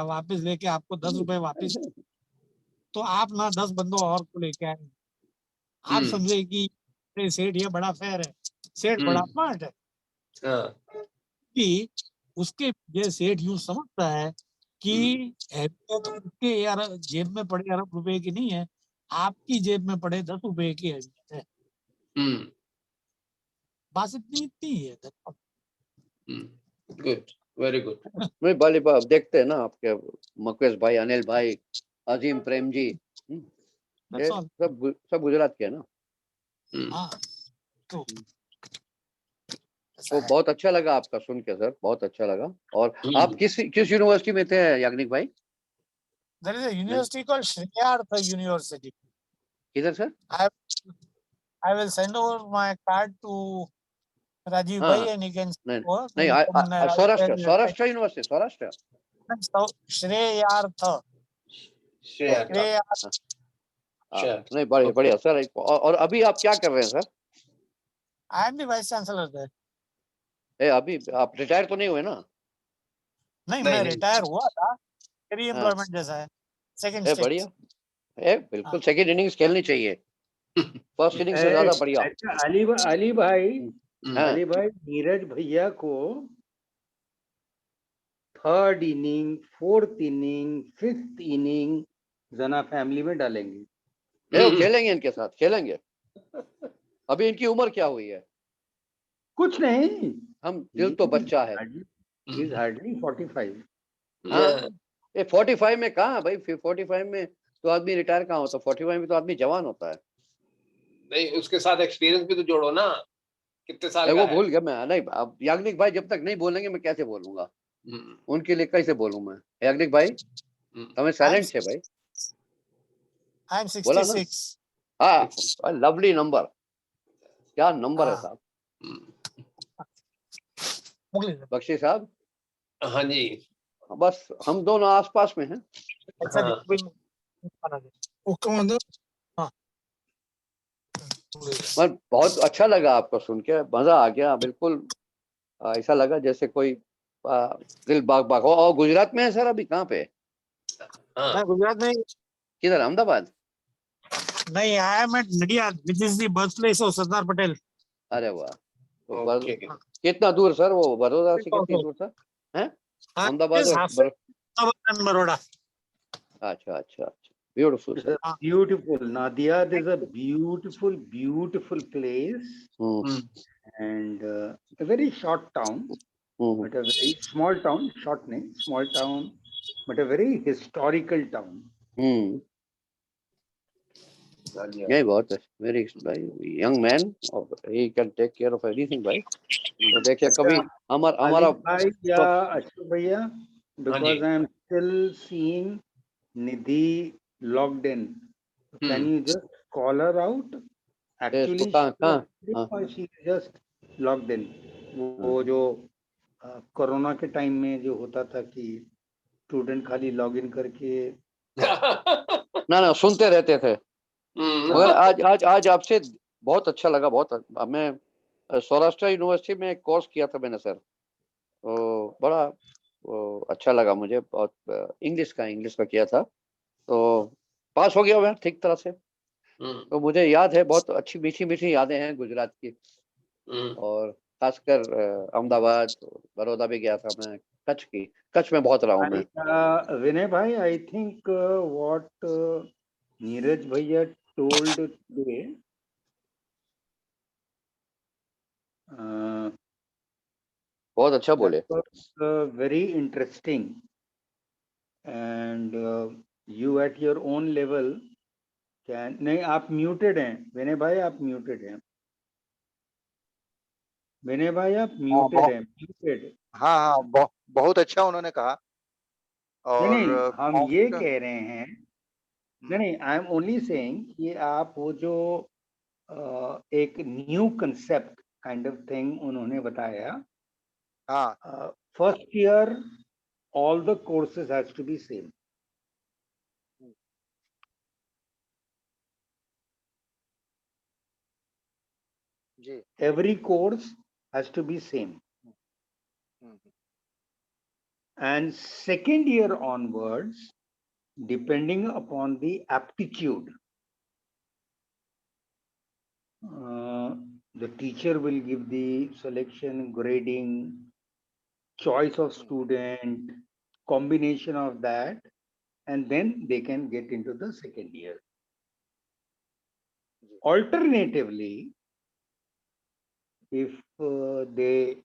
वापस लेके आपको 10 रुपए वापस, तो आप ना 10 बंदों और को लेके आए, आप समझे कि ये सेठ ये बड़ा फेयर है, सेठ बड़ा स्मार्ट है, कि उसके ये सेठ यूं समझता है कि अहमियत उसके यार जेब में पड़े अरब रुपए की नहीं है, आपकी जेब में पड़े 10 रुपए की अहमियत है। बस इतनी इतनी है। Good, very good. नहीं बाली बाप देखते हैं ना आपके मुकेश भाई, अनिल भाई, अजीम प्रेम जी, ये सब गुजरात के है ना। हाँ, तो तो बहुत अच्छा लगा आपका सुन के सर, बहुत अच्छा लगा। और आप किस यूनिवर्सिटी में थे याग्निक भाई? There is a university called Shriyartha University. किधर sir? I will send over my card to Rajiv Bhai and he can नहीं work. नहीं, सौराष्ट्र यूनिवर्सिटी, सौराष्ट्र Shriyartha. नहीं बढ़िया बढ़िया सर। और अभी आप क्या कर रहे हैं sir? I am the vice chancellor there. अभी आप रिटायर तो नहीं हुए ना? नहीं, मैं रिटायर हुआ था, मेरी एम्प्लॉयमेंट जैसा है, सेकंड स्टेज। बढ़िया, बिल्कुल सेकंड इनिंग्स खेलनी चाहिए, फर्स्ट इनिंग से ज्यादा बढ़िया। अच्छा अली भाई नीरज भैया को third inning, fourth inning, fifth inning जना फैमिली में डालेंगे। वो खेलेंगे, इनके साथ खेलेंगे। अभी इनकी उम्र क्या हुई है? कुछ नहीं, हम दिल तो बच्चा है। Is hardly 45। ये 45 में कहाँ भाई, 45 में तो आदमी रिटायर कहाँ होता, 45 में तो आदमी जवान होता है। नहीं, उसके साथ एक्सपीरियंस भी तो जोड़ो ना, कितने साल का वो है। भूल गया मैं। नहीं, अब याग्निक भाई जब तक नहीं बोलेंगे मैं कैसे बोलूंगा, उनके लिए कैसे बोलूं मैं? याग्निक भाई हमें साइलेंट है भाई। I am 66. हाँ, लवली नंबर, क्या नंबर है साहब। बख्शी साहब। हाँ जी, बस हम दोनों आसपास में हैं। बहुत अच्छा लगा आपको सुन के, मजा आ गया बिल्कुल। ऐसा लगा जैसे कोई दिल बाग बाग हो। और गुजरात में है सर अभी कहाँ पे? गुजरात में। किधर, अहमदाबाद? नहीं, I am at Nadiad, which is the birthplace of Sardar Patel. अरे वाह, तो कितना दूर सर वो बड़ौदा से, कितनी दूर सर है अहमदाबाद और बड़ौदा? अच्छा अच्छा अच्छा, beautiful sir, beautiful. Nadiad is a beautiful place and a very short town, but a very small town, short name, small town, but a very historical town. यही बहुत है, वेरी भाई young man, he can take care of everything भाई। तो देखिए कभी हमारा भाई या अशोक भैया, because I am still seeing Nidhi logged in. Can you just call her out? Actually, she is just logged in. वो जो कोरोना के टाइम में जो होता था कि स्टूडेंट खाली लॉग इन करके ना सुनते रहते थे। मगर आज आपसे बहुत अच्छा लगा। बहुत, मैं सौराष्ट्र यूनिवर्सिटी में एक कोर्स किया था मैंने सर, तो बड़ा अच्छा लगा मुझे, बहुत इंग्लिश का किया था, तो पास हो गया मैं ठीक तरह से। तो मुझे याद है, बहुत अच्छी मीठी मीठी यादें हैं गुजरात की, और खासकर अहमदाबाद, बड़ौदा भी गया था मैं, कच्छ में बहुत रहा हूँ मैं। विनय भाई, आई थिंक व्हाट नीरज भैया told today, बहुत अच्छा बोले, very interesting, and you at your own level can नहीं, आप म्यूटेड हैं विनय भाई, आप म्यूटेड हैं विनय भाई, आप म्यूटेड हैं, म्यूटेड। हाँ, बहुत अच्छा उन्होंने कहा। और नहीं, हम ये कह रहे हैं, नहीं, आई एम ओनली सेइंग कि आप वो जो एक new concept kind of thing उन्होंने बताया. हाँ first year all the courses has to be same. जी. Every course has to be same. And second year onwards, depending upon the aptitude, the teacher will give the selection, grading, choice of student, combination of that, and then they can get into the second year. Alternatively, if they,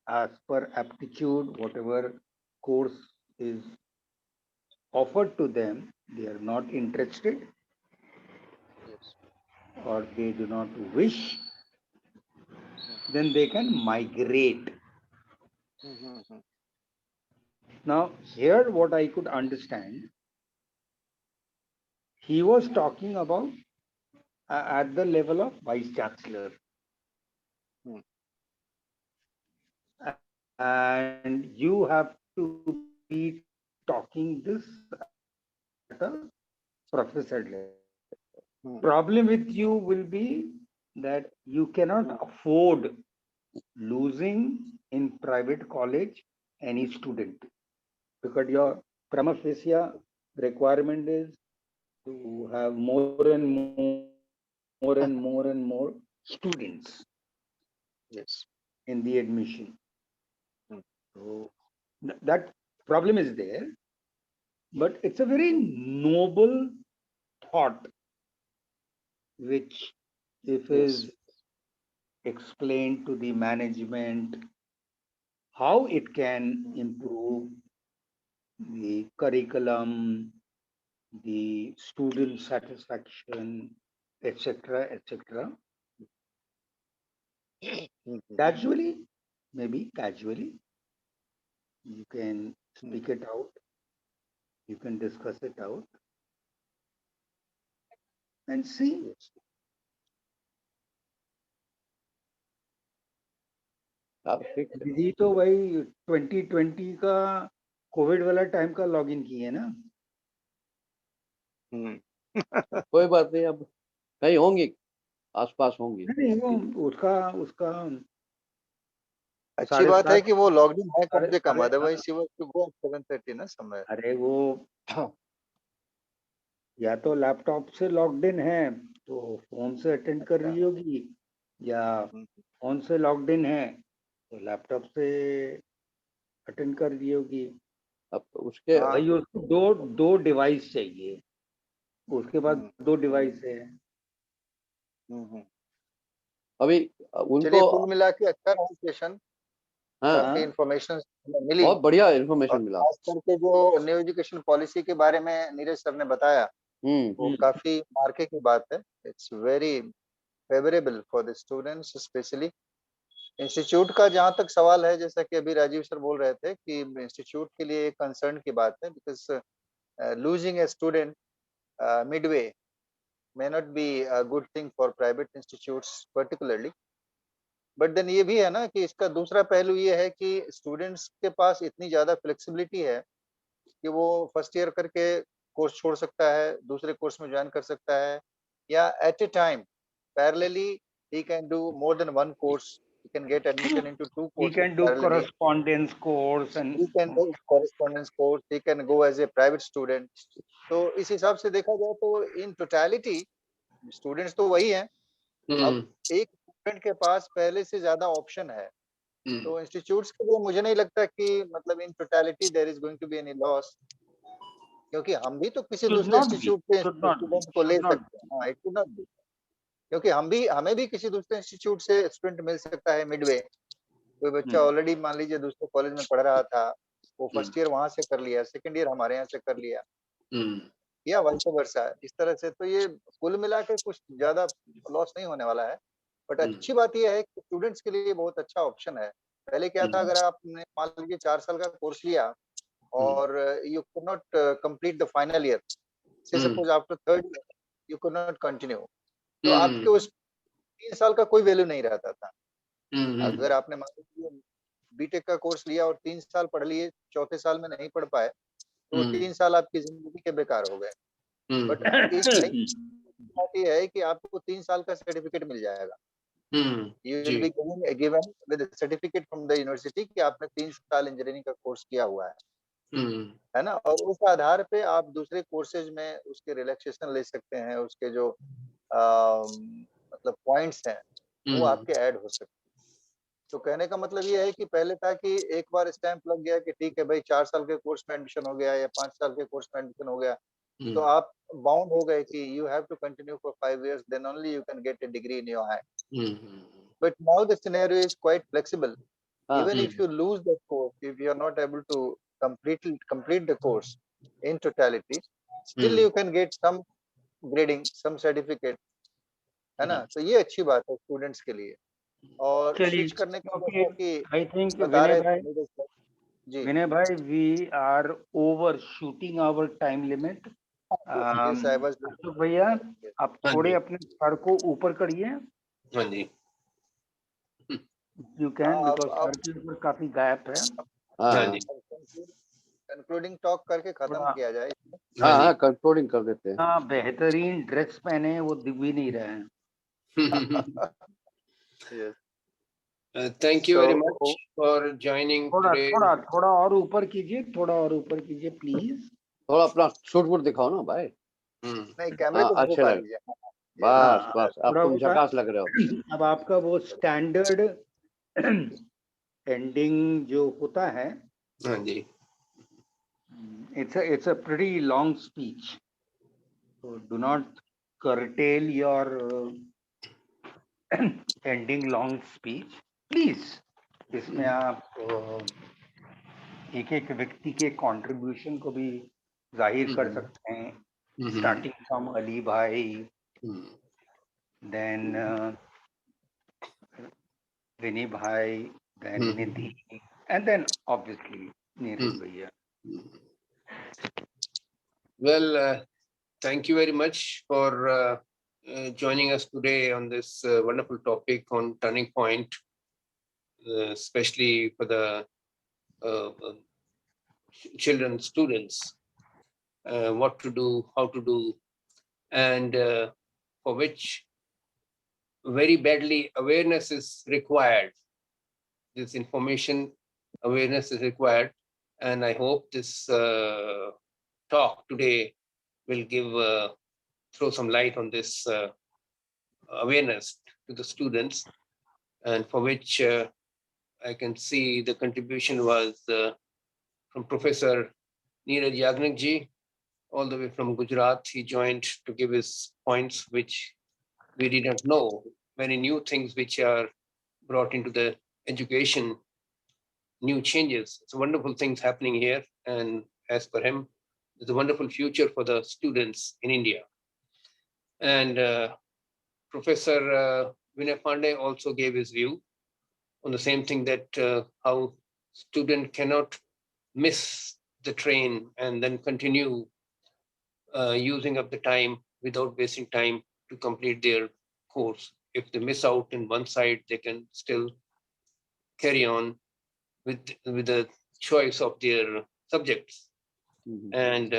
as per aptitude, whatever course is offered to them, they are not interested Yes. or they do not wish, then they can migrate. Now, here what I could understand, he was talking about at the level of vice chancellor. And you have to be talking this at a professor level. Problem with you will be that you cannot afford losing in private college any student, because your prima facie requirement is to have more and more and more and more students Yes. in the admission. So that problem is there, but it's a very noble thought, which if is explained to the management, how it can improve the curriculum, the student satisfaction, etc., etc. Casually, maybe casually, you can speak it out, you can discuss it out, and see. दीदी तो भाई 2020 का Covid वाला time का login किए ना. कोई बात नहीं, अब कहीं होंगी, आसपास होंगी. नहीं, वो उसका अच्छी बात है कि वो लॉकडाउन है कम से कम, अरे otherwise she was to go 7:30 ना समय. अरे वो या तो लैपटॉप से लॉग्ड इन है तो फोन से अटेंड कर रही होगी, या फोन से लॉग्ड इन है तो लैपटॉप से अटेंड कर रही होगी. अब उसके भाई उसको दो डिवाइस चाहिए, उसके बाद 2 डिवाइस है. अभी चलिए, उनको कुल मिला के अच्छा रहा सेशन. काफी इंफॉर्मेशन मिली, बहुत बढ़िया इंफॉर्मेशन मिला. खास करके जो न्यू एजुकेशन पॉलिसी के बारे में नीरज सर ने बताया, वो काफी मार्के की बात है. It's very favourable for the students. Specially institute का जहां तक सवाल है, जैसा कि अभी राजीव सर बोल रहे थे कि इंस्टीट्यूट के लिए एक कंसर्न की बात है, because losing a student midway may not be a good thing for private institutes particularly. But then ये भी है ना कि इसका दूसरा पहलू ये है कि स्टूडेंट्स के पास इतनी ज्यादा फ्लेक्सिबिलिटी है कि वो फर्स्ट ईयर करके कोर्स छोड़ सकता है, दूसरे कोर्स में ज्वाइन कर सकता है, या at a time parallelly he can do more than one course. He can get admission into 2 he courses can do parallelly. correspondence course and He can do correspondence course. He can go as a private student. तो इस हिसाब से देखा जाए तो in totality students तो वही हैं. अब एक स्टूडेंट के पास पहले से ज्यादा ऑप्शन है, तो इंस्टीट्यूट्स के लिए मुझे नहीं लगता कि मतलब in totality there is going to be any loss, क्योंकि हम भी तो किसी दूसरे इंस्टीट्यूट से स्टूडेंट को ले सकते हैं. हाँ, इट शुड नॉट बी, क्योंकि हमें भी किसी दूसरे इंस्टीट्यूट से स्टूडेंट मिल सकता है मिडवे. कोई बच्चा ऑलरेडी मान लीजिए दूसरे कॉलेज में पढ़ रहा था, वो फर्स्ट ईयर वहां से कर लिया, सेकंड ईयर हमारे यहाँ से कर लिया, या वाइस वर्सा. इस तरह से तो ये कुल मिला के कुछ ज्यादा लॉस नहीं होने वाला है. बट अच्छी बात यह है कि स्टूडेंट्स के लिए बहुत अच्छा ऑप्शन है. पहले क्या था, अगर आपने मान लीजिए 4 साल का कोर्स लिया और you could not complete the final year, say suppose after third year you could not continue, तो आपके उस 3 साल का कोई वैल्यू नहीं रहता था। अगर आपने मान लीजिए बीटेक का कोर्स लिया और 3 साल पढ़ लिए, चौथे साल में नहीं पढ़ पाए, तो वो 3 साल आपकी जिंदगी के बेकार हो गए। बट इस नई बात ये है कि आपको 3 साल का सर्टिफिकेट मिल जाएगा। You will be given with certificate from the university कि आपने 3 साल इंजीनियरिंग का कोर्स किया हुआ है ना। और उस आधार पे आप दूसरे कोर्सेज में उसके रिलैक्सेशन ले सकते हैं, उसके जो मतलब पॉइंट्स हैं वो आपके ऐड हो सकते हैं। तो कहने का मतलब ये है कि पहले था कि एक बार स्टैंप लग गया कि ठीक है भाई 4 साल के कोर्स में एडमिशन हो गया या 5 साल के कोर्स में एडमिशन हो गया, तो आप बाउंड हो गए कि you have to continue for 5 years, then only you can get a degree in your hand. But now the scenario is quite flexible. Even if you lose that course, if you are not able to complete the course in totality, still you can get some grading, some certificate, है ना। तो ये अच्छी बात है students के लिए। और चलिए, स्विच करने का ओके, जैसा कि आई थिंक बता विनय रहे भाई, थे नीरज सर जी, विनय भाई, we are overshooting our time limit. yes, I was Ashok भैया, आप हाँ थोड़े जी, अपने सर को ऊपर करिए, हाँ जी, यू कैन, बिकॉज अब सर के ऊपर काफी गैप है। हाँ जी, कंक्लूडिंग टॉक करके खत्म थोड़ा, किया जाए। हाँ जी। हाँ, कंक्लूडिंग कर देते हैं। हाँ, बेहतरीन ड्रेस पहने हैं, वो दिख भी नहीं रहे हैं। Yes. Thank you very So much for joining थोड़ा today. थोड़ा थोड़ा और ऊपर कीजिए, थोड़ा और ऊपर कीजिए प्लीज। थोड़ा अपना सूट वूट दिखाओ ना भाई। नहीं, कैमरे हाँ, को अच्छे घुमा लगे। दीजिए। बस हाँ, बस, अब थोड़ा तुम होता, झकास लग रहे हो। अब आपका वो स्टैंडर्ड एंडिंग जो होता है, हाँ जी, it's a pretty long speech, so do not curtail your ending long speech, please। इसमें आप एक एक व्यक्ति के कंट्रीब्यूशन को भी जाहिर कर सकते हैं, स्टार्टिंग फ्रॉम अली भाई, देन विनी भाई, then Nidhi, and then obviously Neeraj भैया। well, thank you very much for joining us today on this wonderful topic on turning point, especially for the children, students, what to do, how to do, and for which very badly awareness is required. This information awareness is required, and I hope this talk today will give throw some light on this awareness to the students, and for which I can see the contribution was from Professor Neeraj Yajnik ji, all the way from Gujarat. He joined to give his points, which we did not know, many new things which are brought into the education, new changes. It's wonderful things happening here. And as per him, there's a wonderful future for the students in India. And Professor Vinay Pandey also gave his view on the same thing, that how student cannot miss the train and then continue using up the time without wasting time to complete their course. If they miss out in one side, they can still carry on with the choice of their subjects. And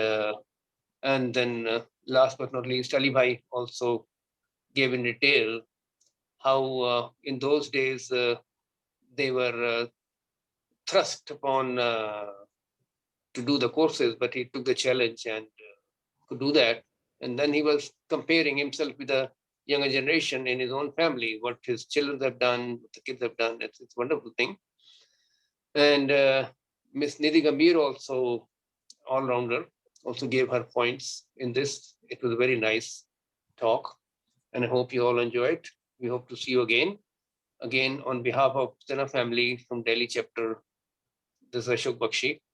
then last but not least, Ali Bhai also gave in detail how in those days they were thrust upon to do the courses, but he took the challenge and could do that. And then he was comparing himself with the younger generation in his own family, what his children have done, what the kids have done. It's a wonderful thing. And Miss Nidhi Gambhirr also, all-rounder, also gave her points in this. It was a very nice talk, and I hope you all enjoy it. We hope to see you again. Again, on behalf of Sena family from Delhi chapter, this is Ashok Bakshi.